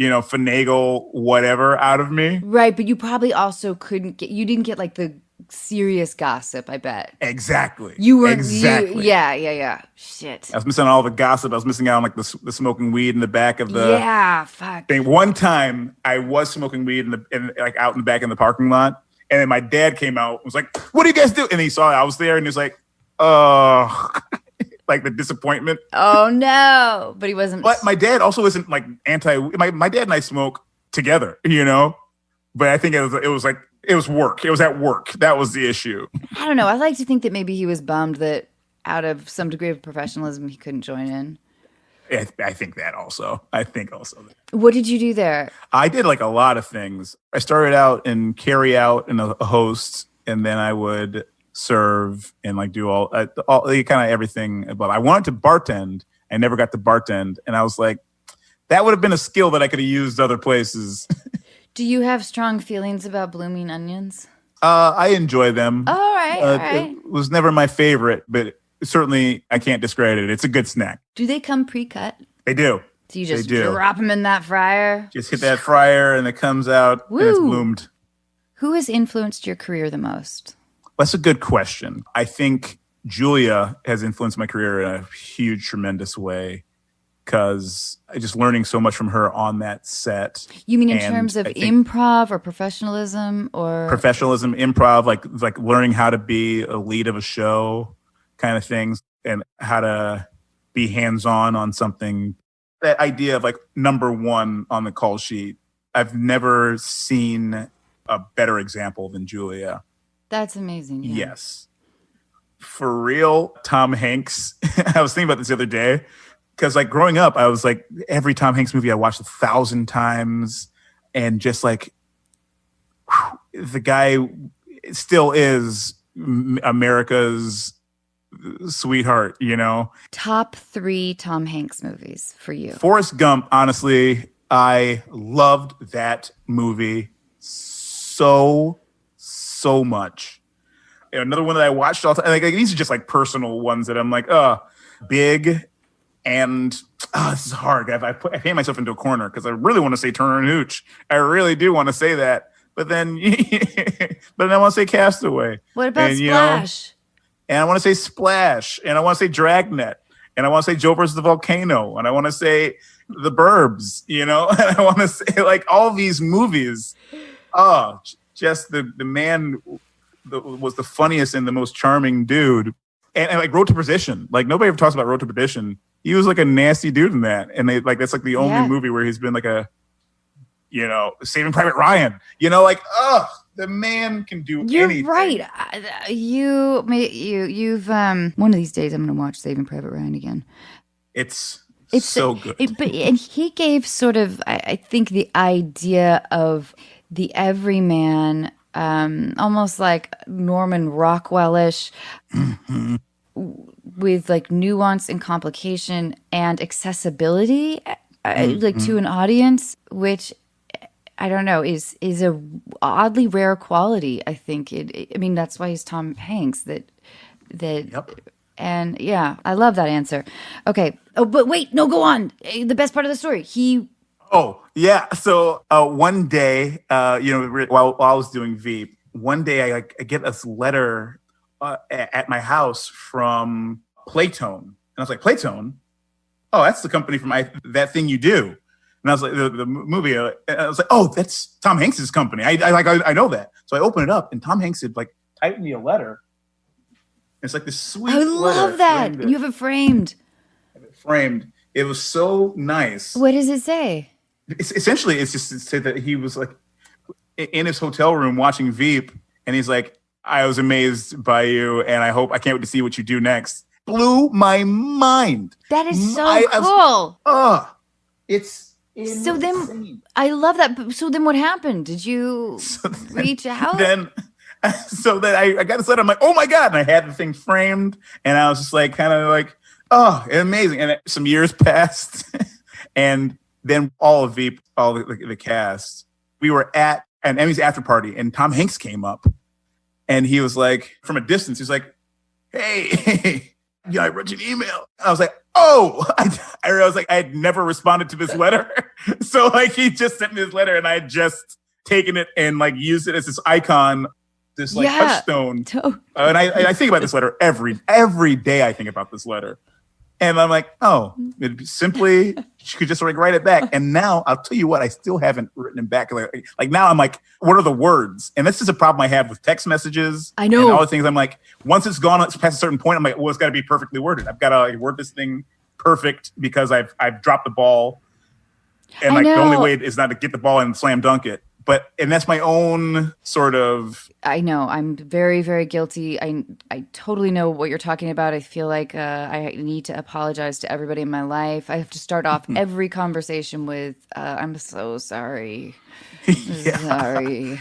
finagle whatever out of me. Right. But you probably also you didn't get like the serious gossip, I bet. Exactly. You were exactly. Yeah. Shit. I was missing on all the gossip. I was missing out on like the smoking weed in the back of the fuck thing. One time I was smoking weed out in the back in the parking lot. And then my dad came out and was like, "What do you guys do?" And he saw I was there and he was like, "Oh," like the disappointment. Oh no. But he wasn't. But my dad also isn't like my dad and I smoke together, But I think it was work. It was at work. That was the issue. I don't know. I like to think that maybe he was bummed that out of some degree of professionalism he couldn't join in. I think that also. What did you do there? I did like a lot of things. I started out in carry out and a host, and then I would serve and like do all kind of everything. But I wanted to bartend. I never got to bartend, and I was like, that would have been a skill that I could have used other places. Do you have strong feelings about blooming onions? I enjoy them. All right. It was never my favorite, but certainly I can't discredit it. It's a good snack. Do they come pre-cut? They do. So you just drop them in that fryer? Just hit that fryer and it comes out and it's bloomed. Who has influenced your career the most? That's a good question. I think Julia has influenced my career in a huge, tremendous way because I'm just learning so much from her on that set. You mean in terms of improv or professionalism or? Professionalism, improv, like learning how to be a lead of a show kind of things and how to be hands-on on something. That idea of like number one on the call sheet. I've never seen a better example than Julia. That's amazing. Yeah. Yes. for real, Tom Hanks. I was thinking about this the other day because like growing up, I was like every Tom Hanks movie I watched 1,000 times, and just like the guy still is America's sweetheart, you know. Top 3 Tom Hanks movies for you. Forrest Gump, honestly, I loved that movie so much. Another one that I watched all the time. Like these are just like personal ones that I'm like, Big, and this is hard. I paint myself into a corner because I really want to say Turner and Hooch. I really do want to say that, but then I want to say Castaway. What about Splash? And I want to say Splash, and I want to say Dragnet, and I want to say Joe versus the Volcano, and I want to say The Burbs, you know, and I want to say like all these movies. Just the man was the funniest and the most charming dude, and like Road to Perdition. Like nobody ever talks about Road to Perdition. He was like a nasty dude in that, and that's like the only movie where he's been like a, you know, Saving Private Ryan. You know, like the man can do anything. You're right. You've one of these days I'm going to watch Saving Private Ryan again. It's so good. And he gave sort of, I think, the idea of the everyman, almost like Norman Rockwell-ish, with like nuance and complication and accessibility, like to an audience, which I don't know, is a oddly rare quality. I think I mean, that's why he's Tom Hanks. Yep. And yeah, I love that answer. Okay. Oh, but wait, no, go on. The best part of the story. Oh yeah. So one day, you know, while I was doing Veep, one day I get this letter at my house from Playtone, and I was like, Playtone? Oh, that's the company from That Thing You Do. And I was like, the movie. And I was like, oh, that's Tom Hanks's company. I know that. So I opened it up, and Tom Hanks had like typed me a letter. It's like this sweet. I love that. You have it framed. I have it framed. It was so nice. What does it say? Essentially, it's just to say that he was like in his hotel room watching Veep, and he's like, I was amazed by you, and I can't wait to see what you do next. Blew my mind. That is so cool. It's insane. So then, I love that. So then what happened? Did you reach out? So then I got this letter. I'm like, oh my God. And I had the thing framed, and I was just like, kind of like, oh, amazing. And some years passed, and then all of Veep, all the cast, we were at an Emmys after party, and Tom Hanks came up, and he was like, from a distance, he's like, hey, yeah, I wrote you an email. I was like, oh, I was like, I had never responded to this letter. So like, he just sent me this letter, and I had just taken it and like used it as this icon, this like touchstone. And I think about this letter every day. I think about this letter. And I'm like, oh, it simply, she could just like write it back. And now I'll tell you what, I still haven't written it back. Like now I'm like, what are the words? And this is a problem I have with text messages. I know. And all the things. I'm like, once it's gone, it's past a certain point. I'm like, well, it's got to be perfectly worded. I've got to like, word this thing perfect because I've dropped the ball. And like the only way is not to get the ball and slam dunk it. And that's my own sort of. I know. I'm very, very guilty. I totally know what you're talking about. I feel like I need to apologize to everybody in my life. I have to start off every conversation with, I'm so sorry. Sorry.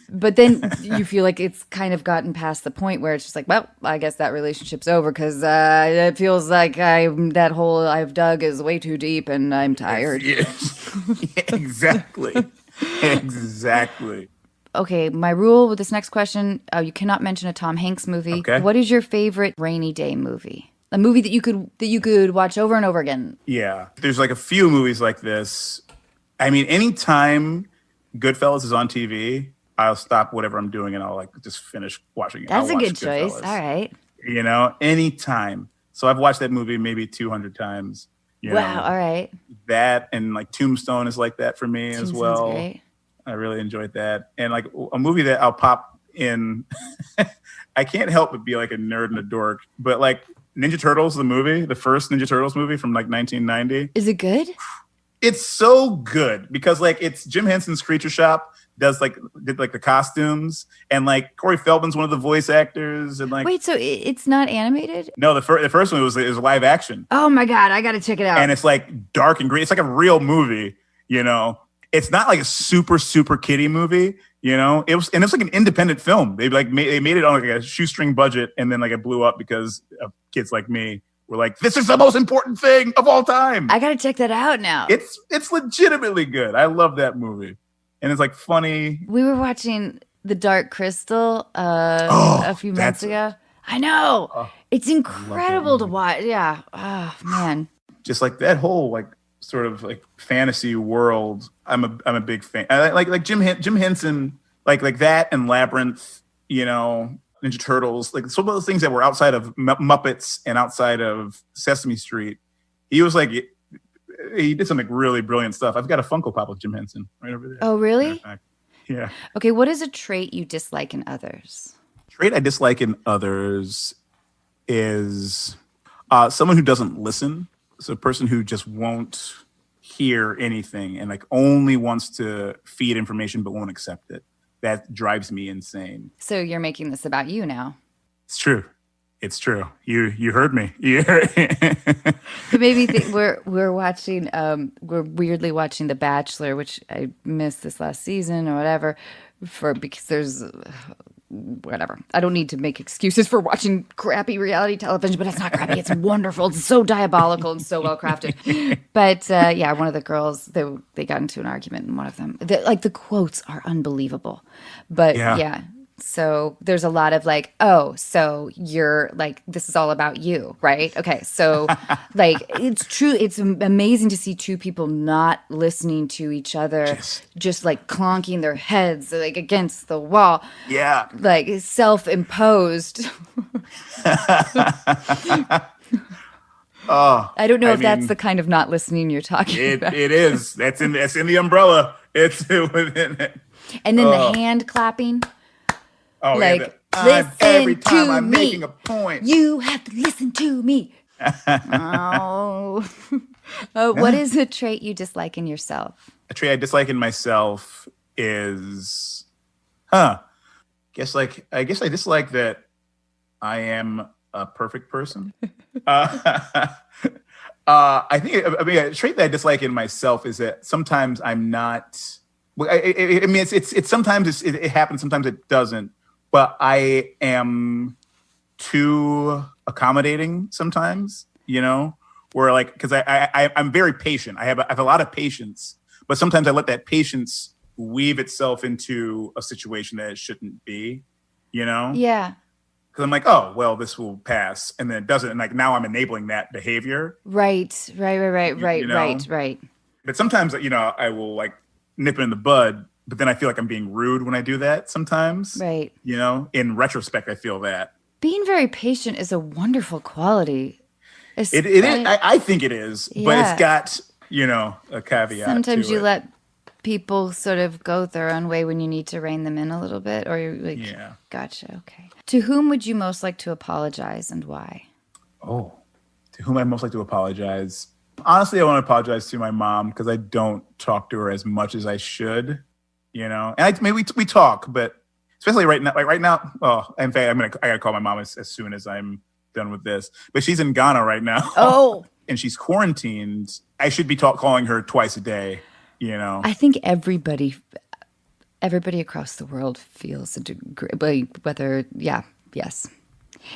But then you feel like it's kind of gotten past the point where it's just like, well, I guess that relationship's over because it feels like that hole I've dug is way too deep and I'm tired. Yes. Exactly. Exactly. Okay, my rule with this next question, you cannot mention a Tom Hanks movie. Okay. What is your favorite rainy day movie? A movie that you could watch over and over again. Yeah. There's like a few movies like this. I mean, anytime Goodfellas is on TV, I'll stop whatever I'm doing and I'll like just finish watching it. That's a good choice. All right. You know, anytime. So I've watched that movie maybe 200 times. Wow. All right. That and like Tombstone is like that for me as well. Great. I really enjoyed that. And like a movie that I'll pop in, I can't help but be like a nerd and a dork, but like Ninja Turtles, the movie, the first Ninja Turtles movie from like 1990. Is it good? It's so good because like it's Jim Henson's Creature Shop did like the costumes, and like Corey Feldman's one of the voice actors, and like wait, so it's not animated? no, the first one was live action. Oh my God, I gotta check it out. And it's like dark and green. It's like a real movie, you know. It's not like a super kiddie movie, you know. It's like an independent film. They made it on like a shoestring budget, and then like it blew up because of kids like me were like, this is the most important thing of all time. I gotta check that out now. It's legitimately good. I love that movie. And it's like funny. We were watching The Dark Crystal a few months ago. I know. It's incredible to watch. Yeah. Oh man. Just like that whole like sort of like fantasy world. I'm a big fan. I like Jim Henson, like that and Labyrinth, you know, Ninja Turtles, like some of those things that were outside of Muppets and outside of Sesame Street. He was like, he did something really brilliant stuff. I've got a Funko Pop with Jim Henson right over there. Oh, really? Yeah. Okay, what is a trait you dislike in others? Trait I dislike in others is someone who doesn't listen. So a person who just won't hear anything and like only wants to feed information but won't accept it. That drives me insane. So you're making this about you now. It's true. It's true. You heard me. But maybe we're watching. We're weirdly watching The Bachelor, which I missed this last season or whatever, because there's whatever. I don't need to make excuses for watching crappy reality television, but it's not crappy. It's wonderful. It's so diabolical and so well crafted. But yeah, one of the girls they got into an argument, and one of them the quotes are unbelievable. But yeah. So there's a lot of like, oh, so you're like, this is all about you, right? Okay, so like, it's true. It's amazing to see two people not listening to each other, just like clonking their heads like against the wall. Yeah. Like self-imposed. I don't know if that's the kind of not listening you're talking about. It is. That's in the umbrella. It's within it. And then the hand clapping. Oh, like, listen every time to I'm me. making a point. You have to listen to me. What is a trait you dislike in yourself? A trait I dislike in myself is, I guess I dislike that I am a perfect person. I think a trait that I dislike in myself is that sometimes I'm not. I mean, it's sometimes it happens, sometimes it doesn't. But I am too accommodating sometimes, you know, where like, because I'm very patient. I have a lot of patience, but sometimes I let that patience weave itself into a situation that it shouldn't be, you know? Yeah. Because I'm like, oh, well, this will pass. And then it doesn't. And like now I'm enabling that behavior. Right. You know? Right. But sometimes, you know, I will like nip it in the bud. But then I feel like I'm being rude when I do that sometimes. Right. You know, in retrospect, I feel that. Being very patient is a wonderful quality. It is. I think it is. Yeah. But it's got, you know, a caveat. Sometimes to you it. let people sort of go their own way when you need to rein them in a little bit. Or you're like, yeah. Gotcha. Okay. To whom would you most like to apologize and why? Oh, to whom I'd most like to apologize? Honestly, I want to apologize to my mom because I don't talk to her as much as I should. You know, and maybe we talk, but especially right now. Like right now, in fact, I gotta call my mom as soon as I'm done with this. But she's in Ghana right now. Oh, and she's quarantined. I should be calling her twice a day. You know, I think everybody across the world feels a degree, whether yes.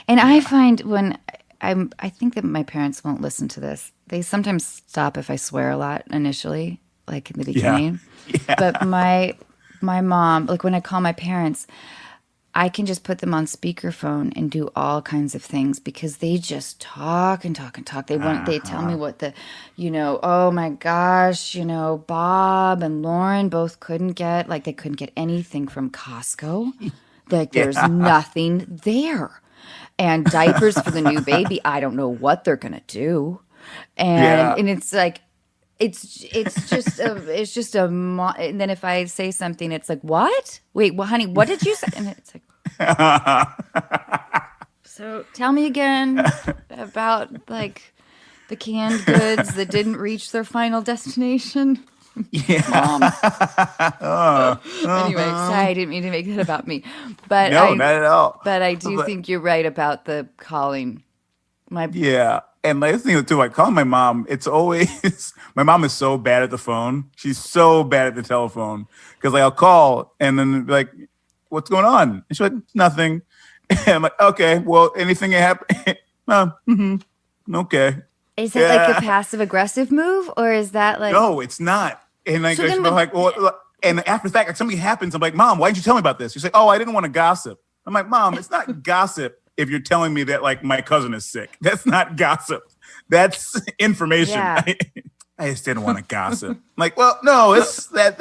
And I find when I think that my parents won't listen to this. They sometimes stop if I swear a lot initially, like in the beginning. Yeah. But my mom, like when I call my parents, I can just put them on speakerphone and do all kinds of things because they just talk and talk and talk. They tell me what oh my gosh, Bob and Lauren both couldn't get anything from Costco. Like there's nothing there. And diapers for the new baby, I don't know what they're going to do. And it's like, it's just and then if I say something, it's like, what? Wait, well, honey, what did you say? And it's like, so tell me again about like the canned goods that didn't reach their final destination. Yeah. Mom. Anyway, Uh-huh. sorry, I didn't mean to make that about me. But No, not at all. But I do But think you're right about the calling. yeah. And like, the thing too, like calling my mom, it's always my mom is so bad at the phone. She's so bad at the telephone. Because like I'll call and then be like, what's going on? And she's like, nothing. And I'm like, okay, well, anything happen? Okay. Is that like a passive aggressive move, or is that like No, it's not. And like, So then I'm like, well, and after the fact, like something happens, I'm like, Mom, why didn't you tell me about this? You say, oh, I didn't want to gossip. I'm like, Mom, it's not gossip if you're telling me that like my cousin is sick. That's not gossip. That's information. Yeah. I just didn't want to gossip. I'm like, well, no, it's that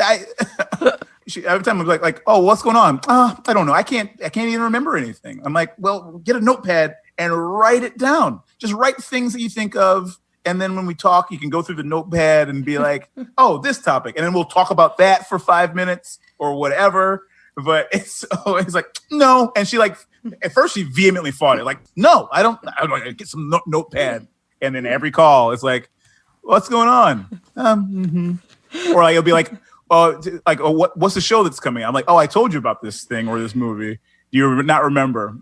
every time I'm like, oh, what's going on? I don't know. I can't even remember anything. I'm like, well, get a notepad and write it down. Just write things that you think of. And then when we talk, you can go through the notepad and be like, oh, this topic. And then we'll talk about that for 5 minutes or whatever. But it's always like, no. And she like, at first she vehemently fought it. Like, no, I don't get some notepad. And then every call, it's like, what's going on? Or like, it'll be like, what's the show that's coming? I'm like, oh, I told you about this thing or this movie. Do you not remember?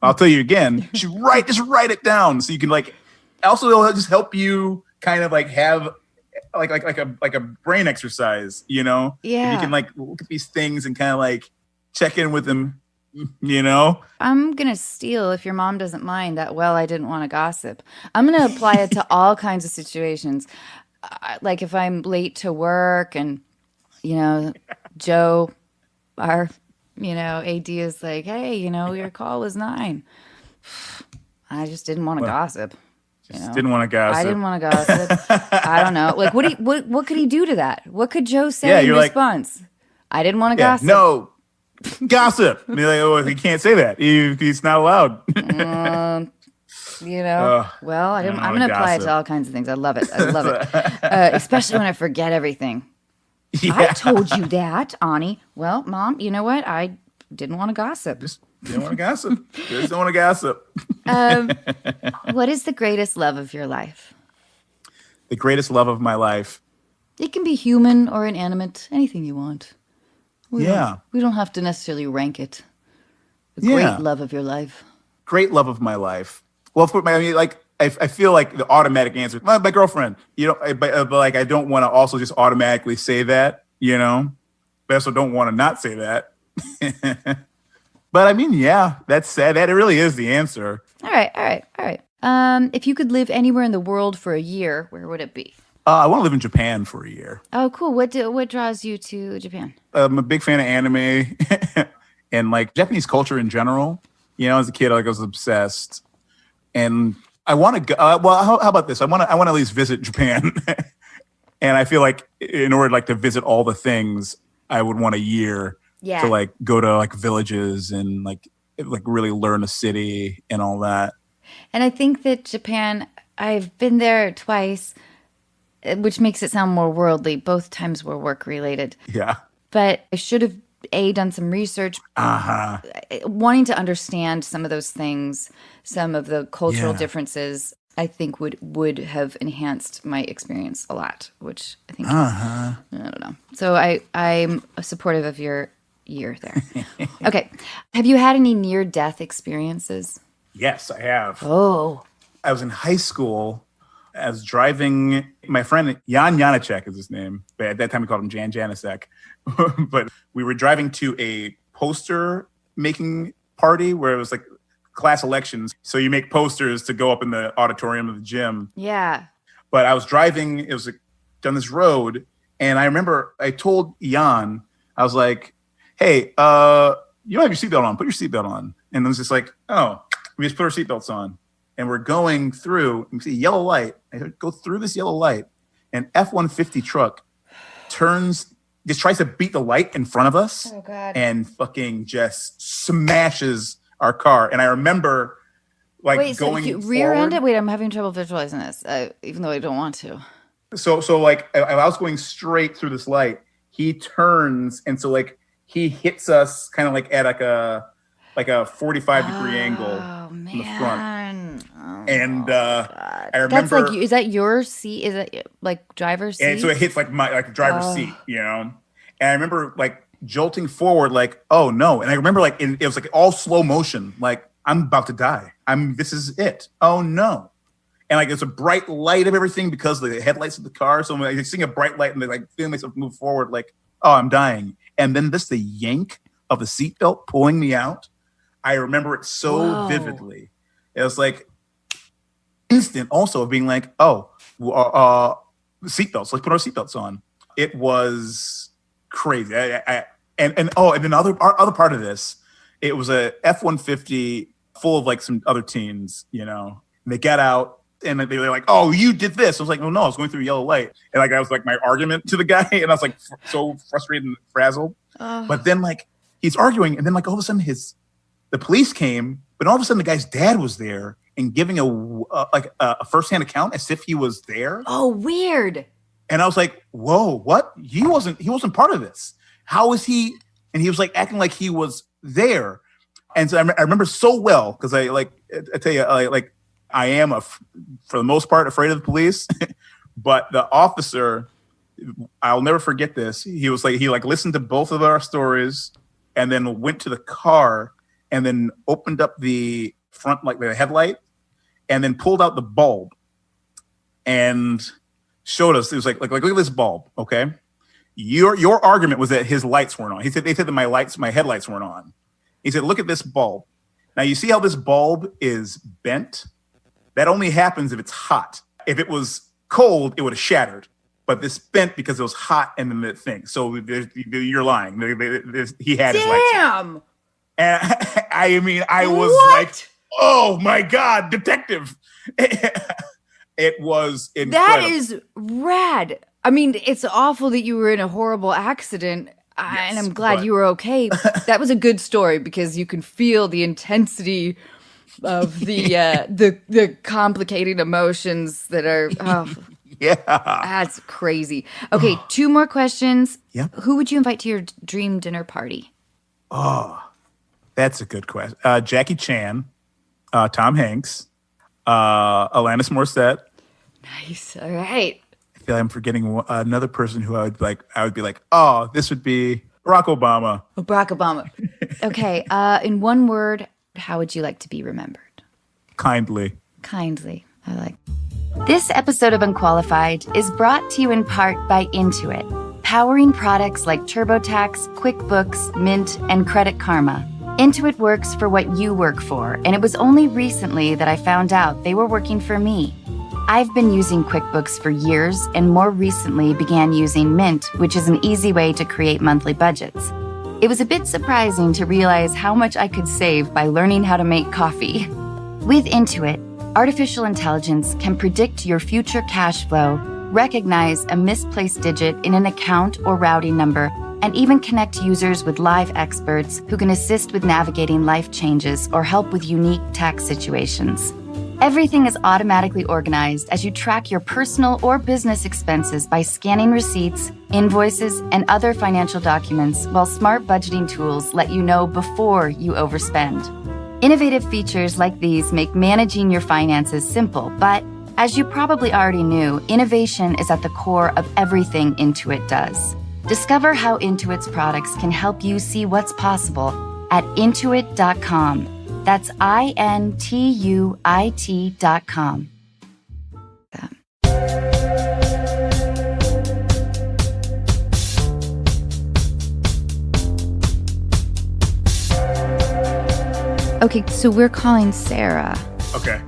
I'll tell you again. Just write it down so you can like. Also, it'll just help you kind of like have like a brain exercise, you know? Yeah. If you can like look at these things and kind of like check in with them, you know? I'm going to steal, if your mom doesn't mind, that, well, I didn't want to gossip. I'm going to apply it to all kinds of situations. Like if I'm late to work and, you know, Joe, our, you know, AD is like, hey, you know, your call was 9. I just didn't want to gossip. Didn't want to gossip. I didn't want to gossip. I don't know. Like, what could he do to that? What could Joe say in response? I didn't want to gossip. No, gossip. And you're like, oh, he can't say that. He's not allowed. You know. Well, I'm going to apply it to all kinds of things. I love it. Especially when I forget everything. Yeah. I told you that, Ani. Well, Mom, you know what? I didn't want to gossip. Just didn't want to gossip. Just don't want to gossip. What is the greatest love of your life? The greatest love of my life. It can be human or inanimate, anything you want. We don't have to necessarily rank it. The great love of your life. Great love of my life. Well, of course, I mean, like I feel like the automatic answer, my girlfriend. You know, but like I don't want to also just automatically say that. You know, but I also don't want to not say that. But I mean, yeah, that's sad. That really is the answer. All right. If you could live anywhere in the world for a year, where would it be? I want to live in Japan for a year. Oh, cool. What draws you to Japan? I'm a big fan of anime and like Japanese culture in general. You know, as a kid, I was obsessed, and I want to go. Well, how about this? I want to at least visit Japan, and I feel like in order like to visit all the things, I would want a year to like go to like villages and like really learn a city and all that. And I think that Japan, I've been there twice, which makes it sound more worldly. Both times were work related. Yeah. But I should have done some research, wanting to understand some of those things, some of the cultural differences. I think would have enhanced my experience a lot, which I think I don't know. So I'm supportive of your year there. Okay. Have you had any near-death experiences? Yes, I have. Oh. I was in high school. I was driving. My friend Jan Janacek is his name. But at that time we called him Jan Janacek. But we were driving to a poster making party where it was like class elections. So you make posters to go up in the auditorium of the gym. Yeah. But I was driving. It was like down this road. And I remember I told Jan, I was like, hey, you don't have your seatbelt on. Put your seatbelt on. And it was just like, oh, we just put our seatbelts on. And we're going through, you see a yellow light. I go through this yellow light. And F-150 truck just tries to beat the light in front of us. Oh, God. And fucking just smashes our car. And I remember like going so you rear-ended? Wait, I'm having trouble visualizing this, even though I don't want to. So like I was going straight through this light. He turns, and so like he hits us kind of like at like a 45-degree angle in the front. Oh, I remember that's like, is that your seat? Is it like driver's seat? And so it hits like my driver's seat, you know? And I remember like jolting forward, like, oh no. And I remember like it was like all slow motion, like I'm about to die. This is it. Oh no. And like it's a bright light of everything because of the headlights of the car. So I'm seeing a bright light and like feeling myself move forward, like, oh, I'm dying. And then the yank of the seatbelt pulling me out. I remember it so vividly. It was like instant also of being like, oh, seatbelts, let's put our seatbelts on. It was crazy. And then our other part of this, it was a F-150 full of like some other teens, you know. And they get out and they were like, oh, you did this. I was like, no, I was going through a yellow light. And like, that was like my argument to the guy. And I was like so frustrated and frazzled. But then like he's arguing. And then like all of a sudden the police came, but all of a sudden the guy's dad was there and giving a firsthand account as if he was there. Oh, weird. And I was like, whoa, what? He wasn't part of this. How is he? And he was like acting like he was there. And so I remember so well because I tell you, I am for the most part afraid of the police, but the officer, I'll never forget this. He listened to both of our stories and then went to the car and then opened up the front, like the headlight, and then pulled out the bulb and showed us. It was like look at this bulb, okay? Your argument was that his lights weren't on. They said that my headlights weren't on. He said, look at this bulb. Now you see how this bulb is bent? That only happens if it's hot. If it was cold, it would have shattered. But this bent because it was hot and then the thing. So you're lying. He had his lights on. And I was like, oh my God, detective. It was incredible. That is rad. I mean, it's awful that you were in a horrible accident, and I'm glad you were okay. That was a good story because you can feel the intensity of the complicating emotions that are. Oh, yeah, that's crazy. Okay, 2 more questions. Yeah. Who would you invite to your dream dinner party? Oh, that's a good question. Jackie Chan, Tom Hanks, Alanis Morissette. Nice. All right. I feel like I'm forgetting another person who I would be like, oh, this would be Barack Obama. Oh, Barack Obama. Okay. In one word, how would you like to be remembered? Kindly. Kindly. I like. This episode of Unqualified is brought to you in part by Intuit, powering products like TurboTax, QuickBooks, Mint, and Credit Karma. Intuit works for what you work for, and it was only recently that I found out they were working for me. I've been using QuickBooks for years and more recently began using Mint, which is an easy way to create monthly budgets. It was a bit surprising to realize how much I could save by learning how to make coffee. With Intuit, artificial intelligence can predict your future cash flow, recognize a misplaced digit in an account or routing number, and even connect users with live experts who can assist with navigating life changes or help with unique tax situations. Everything is automatically organized as you track your personal or business expenses by scanning receipts, invoices, and other financial documents, while smart budgeting tools let you know before you overspend. Innovative features like these make managing your finances simple, but as you probably already knew, innovation is at the core of everything Intuit does. Discover how Intuit's products can help you see what's possible at Intuit.com. That's INTUIT.com. Okay, so we're calling Sarah. Okay.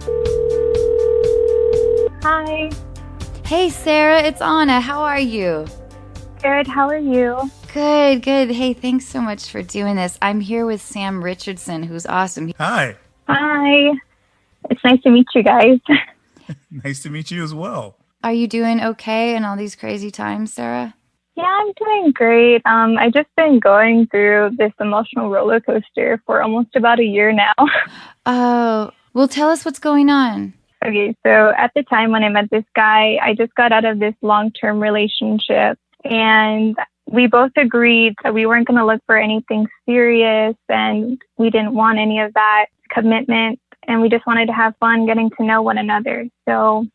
Hi. Hey, Sarah, it's Anna. How are you? Good. How are you? Good, good. Hey, thanks so much for doing this. I'm here with Sam Richardson, who's awesome. Hi. Hi. It's nice to meet you guys. Nice to meet you as well. Are you doing okay in all these crazy times, Sarah? Yeah, I'm doing great. I've just been going through this emotional roller coaster for almost about a year now. Oh, well, tell us what's going on. Okay, so at the time when I met this guy, I just got out of this long-term relationship, and we both agreed that we weren't going to look for anything serious, and we didn't want any of that commitment. and we just wanted to have fun getting to know one another. So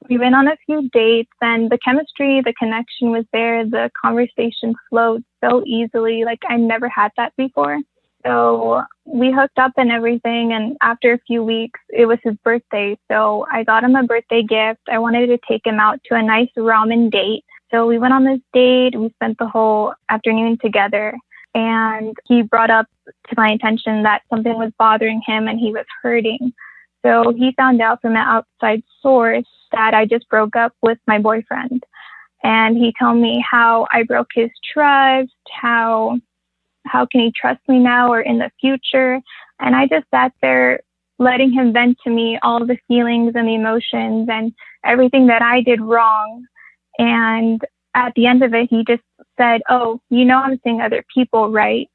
we went on a few dates, and the chemistry, the connection was there. The conversation flowed so easily. Like, I never had that before. So we hooked up and everything. And after a few weeks, it was his birthday. So I got him a birthday gift. I wanted to take him out to a nice ramen date. So we went on this date. We spent the whole afternoon together. And he brought up to my attention that something was bothering him and he was hurting. So he found out from an outside source that I just broke up with my boyfriend. And he told me how I broke his trust, how can he trust me now or in the future? And I just sat there letting him vent to me all the feelings and the emotions and everything that I did wrong. And at the end of it, he just said, "Oh, you know, I'm seeing other people, right?"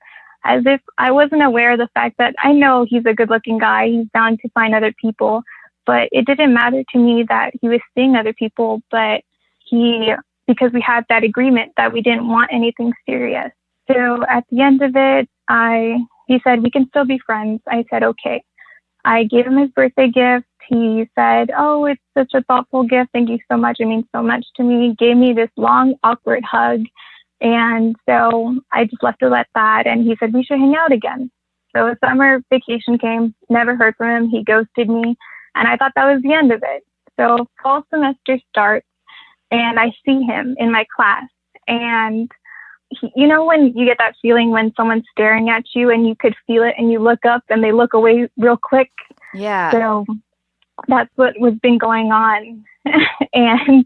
As if I wasn't aware of the fact that I know he's a good looking guy. He's bound to find other people, but it didn't matter to me that he was seeing other people, but because we had that agreement that we didn't want anything serious. So at the end of it, he said, "We can still be friends." I said, "Okay." I gave him his birthday gift. He said, "Oh, it's such a thoughtful gift. Thank you so much. It means so much to me." He gave me this long, awkward hug. And so I just left it at that. And he said, "We should hang out again." So summer vacation came, never heard from him. He ghosted me. And I thought that was the end of it. So fall semester starts and I see him in my class. And you know when you get that feeling when someone's staring at you and you could feel it and you look up and they look away real quick? Yeah. So that's what was been going on. And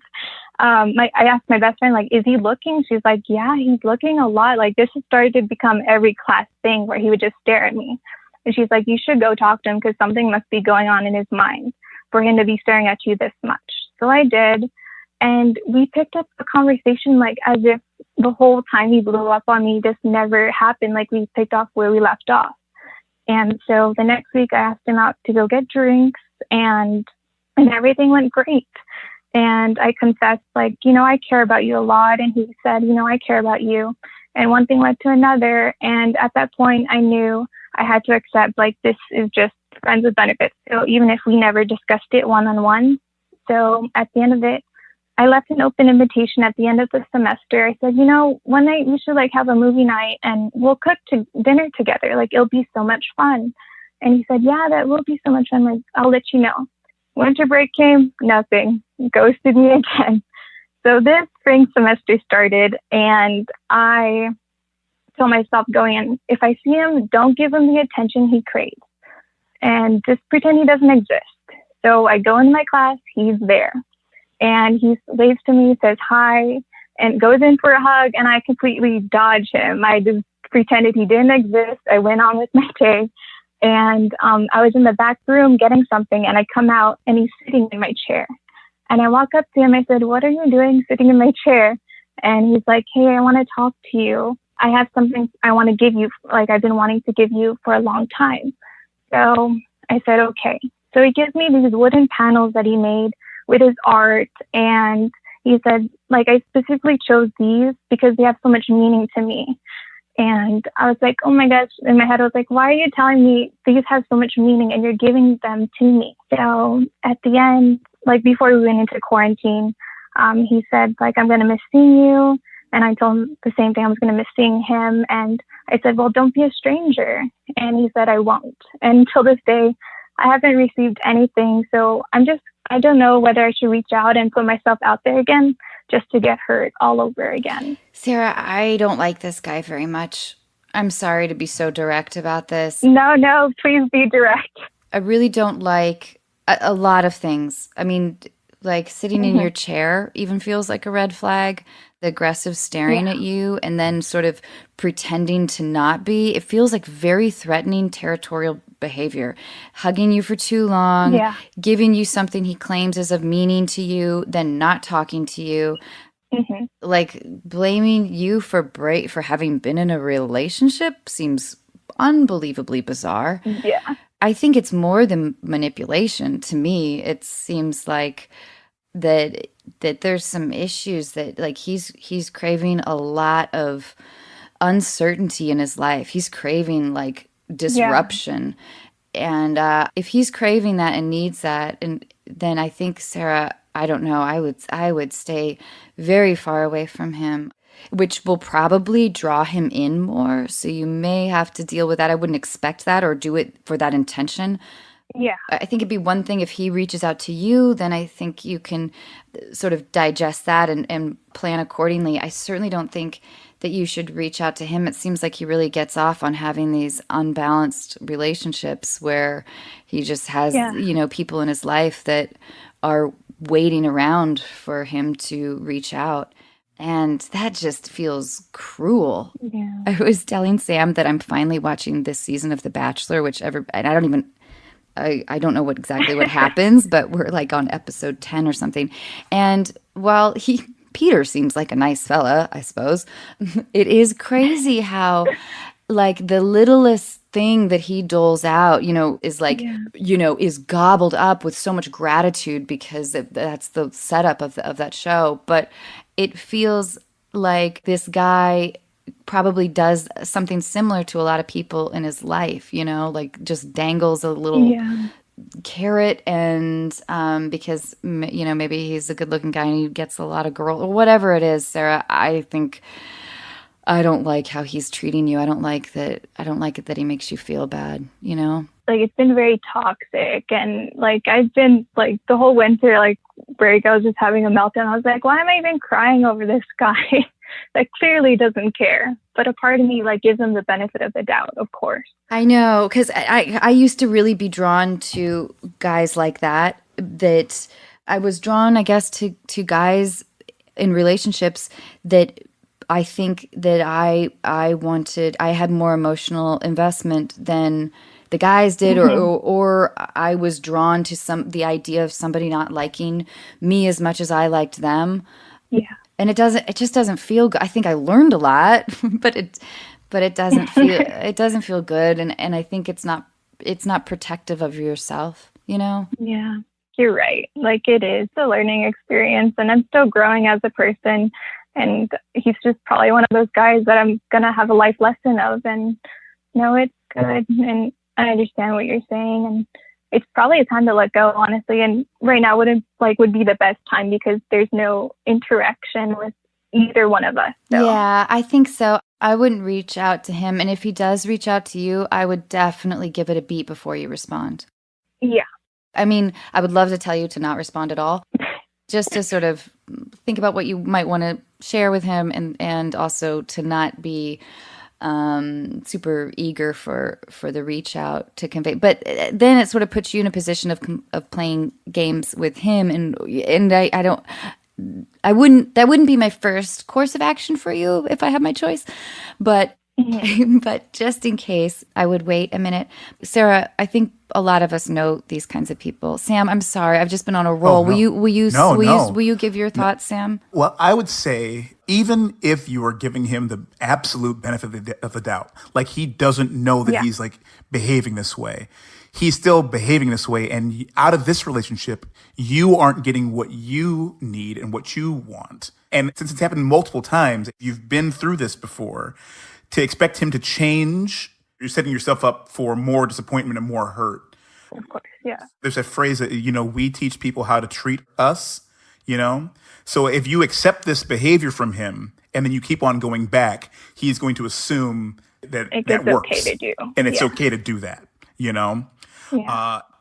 I asked my best friend, like, "Is he looking?" She's like, "Yeah, he's looking a lot." Like, this has started to become every class thing where he would just stare at me. And she's like, "You should go talk to him because something must be going on in his mind for him to be staring at you this much." So I did. And we picked up the conversation like as if the whole time he blew up on me just never happened. Like, we picked off where we left off. And so the next week I asked him out to go get drinks and everything went great. And I confessed, like, "You know, I care about you a lot." And he said, "You know, I care about you." And one thing led to another. And at that point I knew I had to accept, like, this is just friends with benefits. So even if we never discussed it one-on-one. So at the end of it, I left an open invitation at the end of the semester. I said, "You know, one night we should like have a movie night and we'll cook dinner together. Like, it'll be so much fun." And he said, "Yeah, that will be so much fun. Like, I'll let you know." Winter break came, nothing. Ghosted me again. So this spring semester started and I told myself going in, if I see him, don't give him the attention he craves and just pretend he doesn't exist. So I go into my class, he's there. And he waves to me, says hi, and goes in for a hug, and I completely dodge him. I just pretended he didn't exist. I went on with my day, and I was in the back room getting something, and I come out, and he's sitting in my chair. And I walk up to him, I said, "What are you doing sitting in my chair?" And he's like, "Hey, I want to talk to you. I have something I want to give you, like I've been wanting to give you for a long time." So I said, "Okay." So he gives me these wooden panels that he made with his art, and he said, like, "I specifically chose these because they have so much meaning to me." And I was like, oh my gosh, in my head I was like, "Why are you telling me these have so much meaning and you're giving them to me?" So at the end, like before we went into quarantine, he said, like, "I'm going to miss seeing you." And I told him the same thing, I was going to miss seeing him. And I said, "Well, don't be a stranger." And he said, "I won't." And until this day, I haven't received anything. So I don't know whether I should reach out and put myself out there again just to get hurt all over again. Sarah, I don't like this guy very much. I'm sorry to be so direct about this. No, please be direct. I really don't like a lot of things. I mean, like sitting in your chair even feels like a red flag. The aggressive staring at you and then sort of pretending to not be. It feels like very threatening territorial behavior. Hugging you for too long, giving you something he claims is of meaning to you, then not talking to you. Like blaming you for having been in a relationship seems unbelievably bizarre. Yeah. I think it's more than manipulation. To me, it seems like that there's some issues that like he's craving a lot of uncertainty in his life. He's craving like disruption. And if he's craving that and needs that, and then I think, Sarah, I don't know, I would stay very far away from him, which will probably draw him in more. So you may have to deal with that. I wouldn't expect that or do it for that intention. Yeah. I think it'd be one thing if he reaches out to you, then I think you can sort of digest that and plan accordingly. I certainly don't think that you should reach out to him. It seems like he really gets off on having these unbalanced relationships where he just has, people in his life that are waiting around for him to reach out. And that just feels cruel. Yeah. I was telling Sam that I'm finally watching this season of The Bachelor, and I don't know exactly what happens, but we're like on episode 10 or something. And while Peter seems like a nice fella, I suppose, it is crazy how like the littlest thing that he doles out, is like, is gobbled up with so much gratitude because that's the setup of that show. But it feels like this guy probably does something similar to a lot of people in his life, like just dangles a little carrot and because, maybe he's a good looking guy and he gets a lot of girls or whatever it is, Sarah. I think I don't like how he's treating you. I don't like it that he makes you feel bad, Like, it's been very toxic. And like, I've been like the whole winter, like break, I was just having a meltdown. I was like, why am I even crying over this guy that clearly doesn't care? But a part of me like gives him the benefit of the doubt, of course. I know, because I used to really be drawn to guys like that I was drawn, I guess, to guys in relationships that I think that I had more emotional investment than the guys did, or I was drawn to the idea of somebody not liking me as much as I liked them. Yeah. And it just doesn't feel good. I think I learned a lot, but it doesn't feel good. And I think it's not protective of yourself, Yeah, you're right. Like, it is a learning experience, and I'm still growing as a person. And he's just probably one of those guys that I'm going to have a life lesson of. And no, it's good. And I understand what you're saying. And it's probably a time to let go, honestly. And right now would be the best time because there's no interaction with either one of us. So. Yeah, I think so. I wouldn't reach out to him. And if he does reach out to you, I would definitely give it a beat before you respond. Yeah. I mean, I would love to tell you to not respond at all, just to sort of think about what you might want to share with him, and also to not be super eager for the reach out to convey. But then it sort of puts you in a position of playing games with him, and that wouldn't be my first course of action for you if I had my choice, but but just in case, I would wait a minute. Sarah, I think a lot of us know these kinds of people. Sam, I'm sorry, I've just been on a roll. Oh, no. Will you give your thoughts, Sam? Well, I would say even if you are giving him the absolute benefit of the doubt, like he doesn't know that he's like behaving this way, he's still behaving this way. And out of this relationship, you aren't getting what you need and what you want. And since it's happened multiple times, you've been through this before, to expect him to change, you're setting yourself up for more disappointment and more hurt. Of course, yeah. There's a phrase that, we teach people how to treat us, So if you accept this behavior from him and then you keep on going back, he's going to assume that that works. Okay to do. And it's okay to do that, Yeah.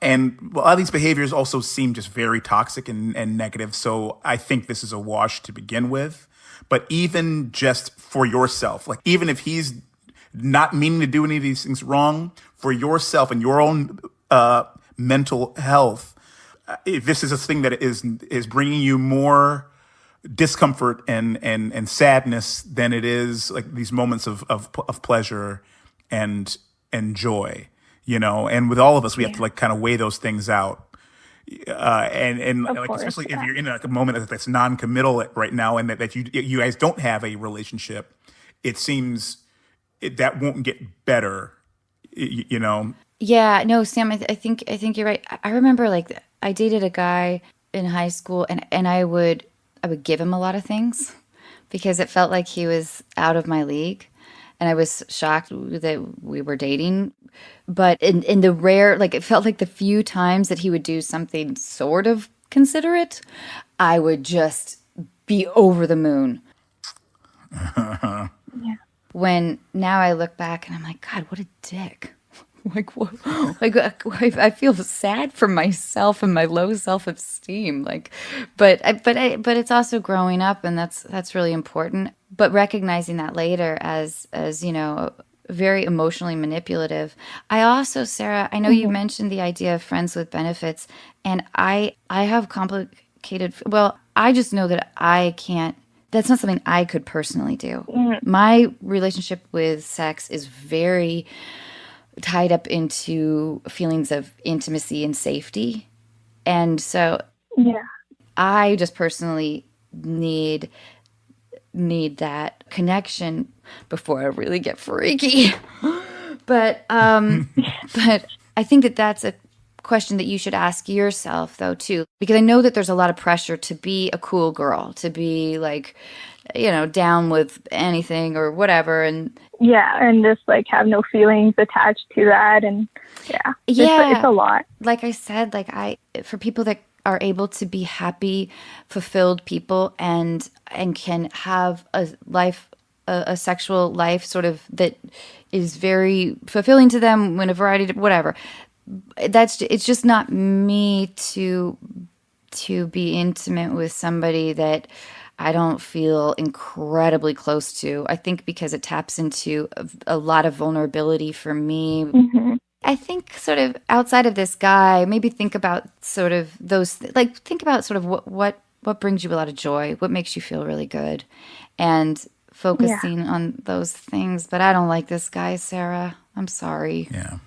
And a lot of these behaviors also seem just very toxic and negative. So I think this is a wash to begin with. But even just for yourself, like even if he's not meaning to do any of these things wrong, for yourself and your own mental health, if this is a thing that is bringing you more discomfort and sadness than it is like these moments of pleasure and joy, and with all of us, we have to like kind of weigh those things out. And like, course, especially if you're in a moment that's non-committal right now, and that you guys don't have a relationship, it seems that won't get better, Yeah, no, Sam, I think you're right. I remember like I dated a guy in high school, and I would give him a lot of things because it felt like he was out of my league. and I was shocked that we were dating. But in the rare, like it felt like the few times that he would do something sort of considerate, I would just be over the moon. Yeah. When now I look back and I'm like, God, what a dick. Like, what? Like, I feel sad for myself and my low self-esteem. Like, but it's also growing up, and that's really important. But recognizing that later as you know, very emotionally manipulative. I also, Sarah, I know you mentioned the idea of friends with benefits, and I have complicated. Well, I just know that I can't. That's not something I could personally do. My relationship with sex is very tied up into feelings of intimacy and safety. And so I just personally need that connection before I really get freaky. But I think that that's a question that you should ask yourself though too, because I know that there's a lot of pressure to be a cool girl, to be like, you know, down with anything or whatever, and just like have no feelings attached to that, and it's a lot. Like I said, for people that are able to be happy, fulfilled people and can have a life, a sexual life sort of that is very fulfilling to them in a variety of whatever. It's just not me to be intimate with somebody that I don't feel incredibly close to. I think because it taps into a lot of vulnerability for me. I think sort of outside of this guy, maybe think about sort of think about sort of what brings you a lot of joy, what makes you feel really good, and focusing on those things. But I don't like this guy, Sarah. I'm sorry. Yeah,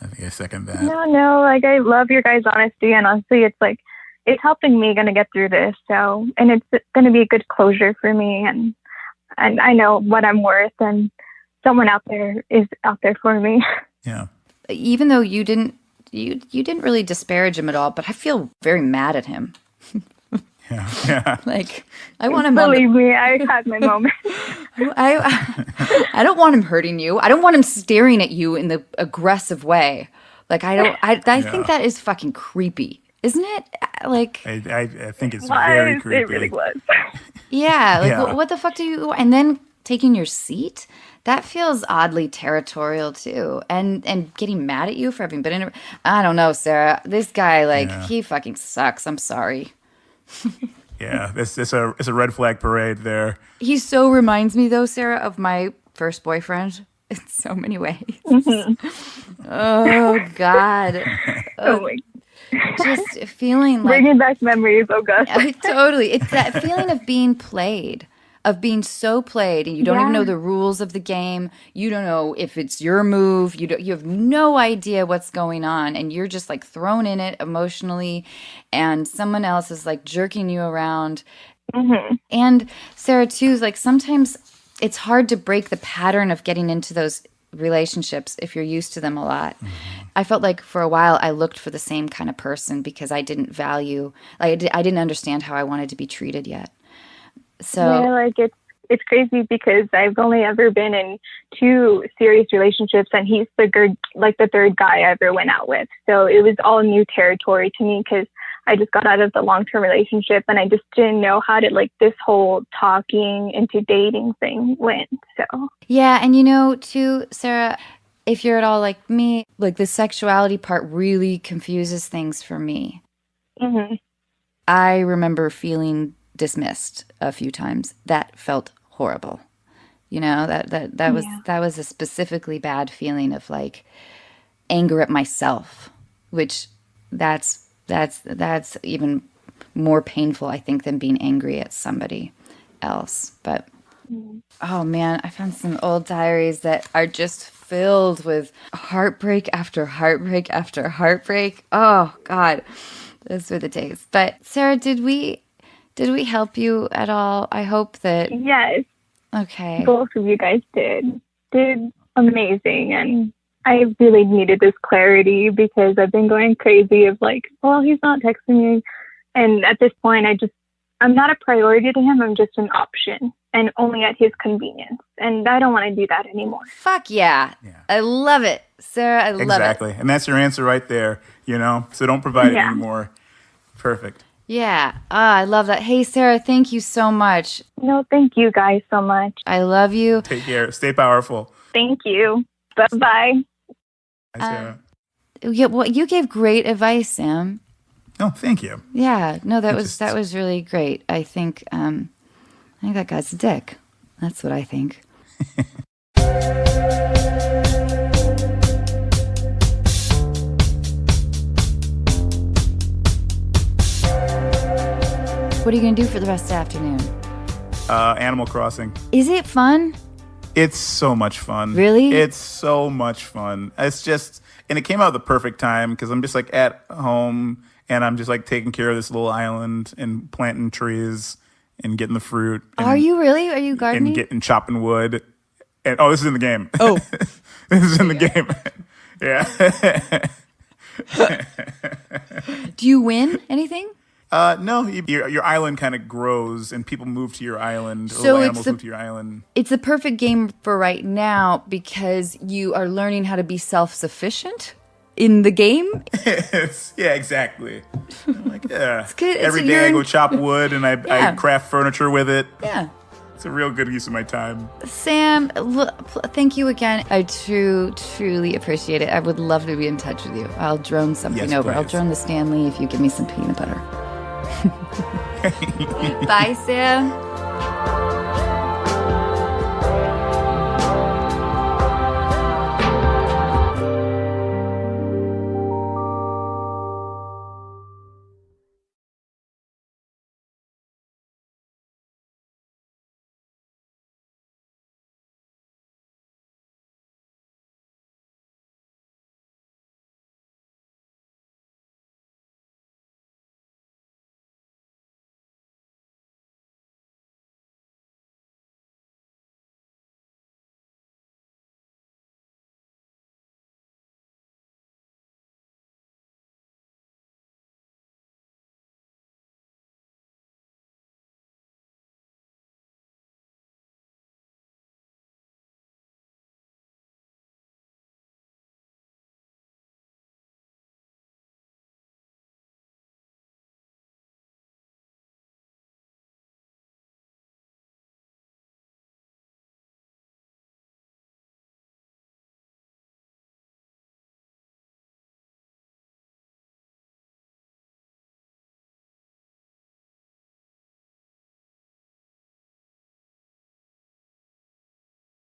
I think I second that. No, like I love your guys' honesty, and honestly, it's like it's helping me gonna get through this. So, and it's gonna be a good closure for me, and I know what I'm worth, and someone out there is out there for me. Yeah. Even though you didn't really disparage him at all, but I feel very mad at him. Yeah. Like I want him. Believe me, I had my moment. I don't want him hurting you. I don't want him staring at you in the aggressive way. Like I think that is fucking creepy, isn't it? Like I think it's very creepy. It really was. Yeah. Like what the fuck do you? And then taking your seat. That feels oddly territorial too, and getting mad at you for having been in a... I don't know, Sarah. This guy, he fucking sucks. I'm sorry. Yeah, it's a red flag parade there. He so reminds me, though, Sarah, of my first boyfriend in so many ways. Oh, God. Oh, my Just feeling like... Bringing back memories, oh, God. Totally. It's that feeling of being played. Of being so played, and you don't even know the rules of the game. You don't know if it's your move. You have no idea what's going on, and you're just like thrown in it emotionally, and someone else is like jerking you around. And Sarah too, like sometimes it's hard to break the pattern of getting into those relationships if you're used to them a lot. I felt like for a while I looked for the same kind of person because I didn't value, I didn't understand how I wanted to be treated yet. So like it's crazy because I've only ever been in 2 serious relationships, and he's the third guy I ever went out with. So it was all new territory to me because I just got out of the long-term relationship, and I just didn't know how to this whole talking into dating thing went. So yeah, and too, Sarah, if you're at all like me, like the sexuality part really confuses things for me. I remember feeling dismissed a few times. That felt horrible. That was a specifically bad feeling of like anger at myself, which that's even more painful, I think, than being angry at somebody else. But oh man, I found some old diaries that are just filled with heartbreak after heartbreak after heartbreak. Oh God, those were the days. But Sarah, did we help you at all? I hope that... Yes. Okay. Both of you guys did amazing. And I really needed this clarity because I've been going crazy of like, well, he's not texting me. And at this point, I'm not a priority to him. I'm just an option and only at his convenience. And I don't want to do that anymore. Fuck yeah. I love it. Sarah, I love it. Exactly. And that's your answer right there, you know? So don't provide it anymore. Perfect. Yeah. I love that. Hey, Sarah, thank you so much. No, thank you guys so much. I love you. Take care. Stay powerful. Thank you. Bye-bye. Hi, Sarah. Yeah, well, you gave great advice, Sam. Oh, thank you. Yeah. No, that was really great. I think that guy's a dick. That's what I think. What are you going to do for the rest of the afternoon? Animal Crossing. Is it fun? It's so much fun. Really? It's so much fun. It's just, and it came out at the perfect time because I'm just like at home and I'm just like taking care of this little island and planting trees and getting the fruit. And, Are you really? Are you gardening? And chopping wood. And this is in the game. Oh. This is in the game. Yeah. Do you win anything? No, your island kind of grows and people move to your island. So little animals move to your island. It's the perfect game for right now because you are learning how to be self-sufficient in the game. Yeah, exactly. I'm like, yeah. good. Every day I go chop wood and I craft furniture with it. Yeah. It's a real good use of my time. Sam, thank you again. I truly appreciate it. I would love to be in touch with you. I'll drone something over. Please. I'll drone the Stanley if you give me some peanut butter. Bye, Sam.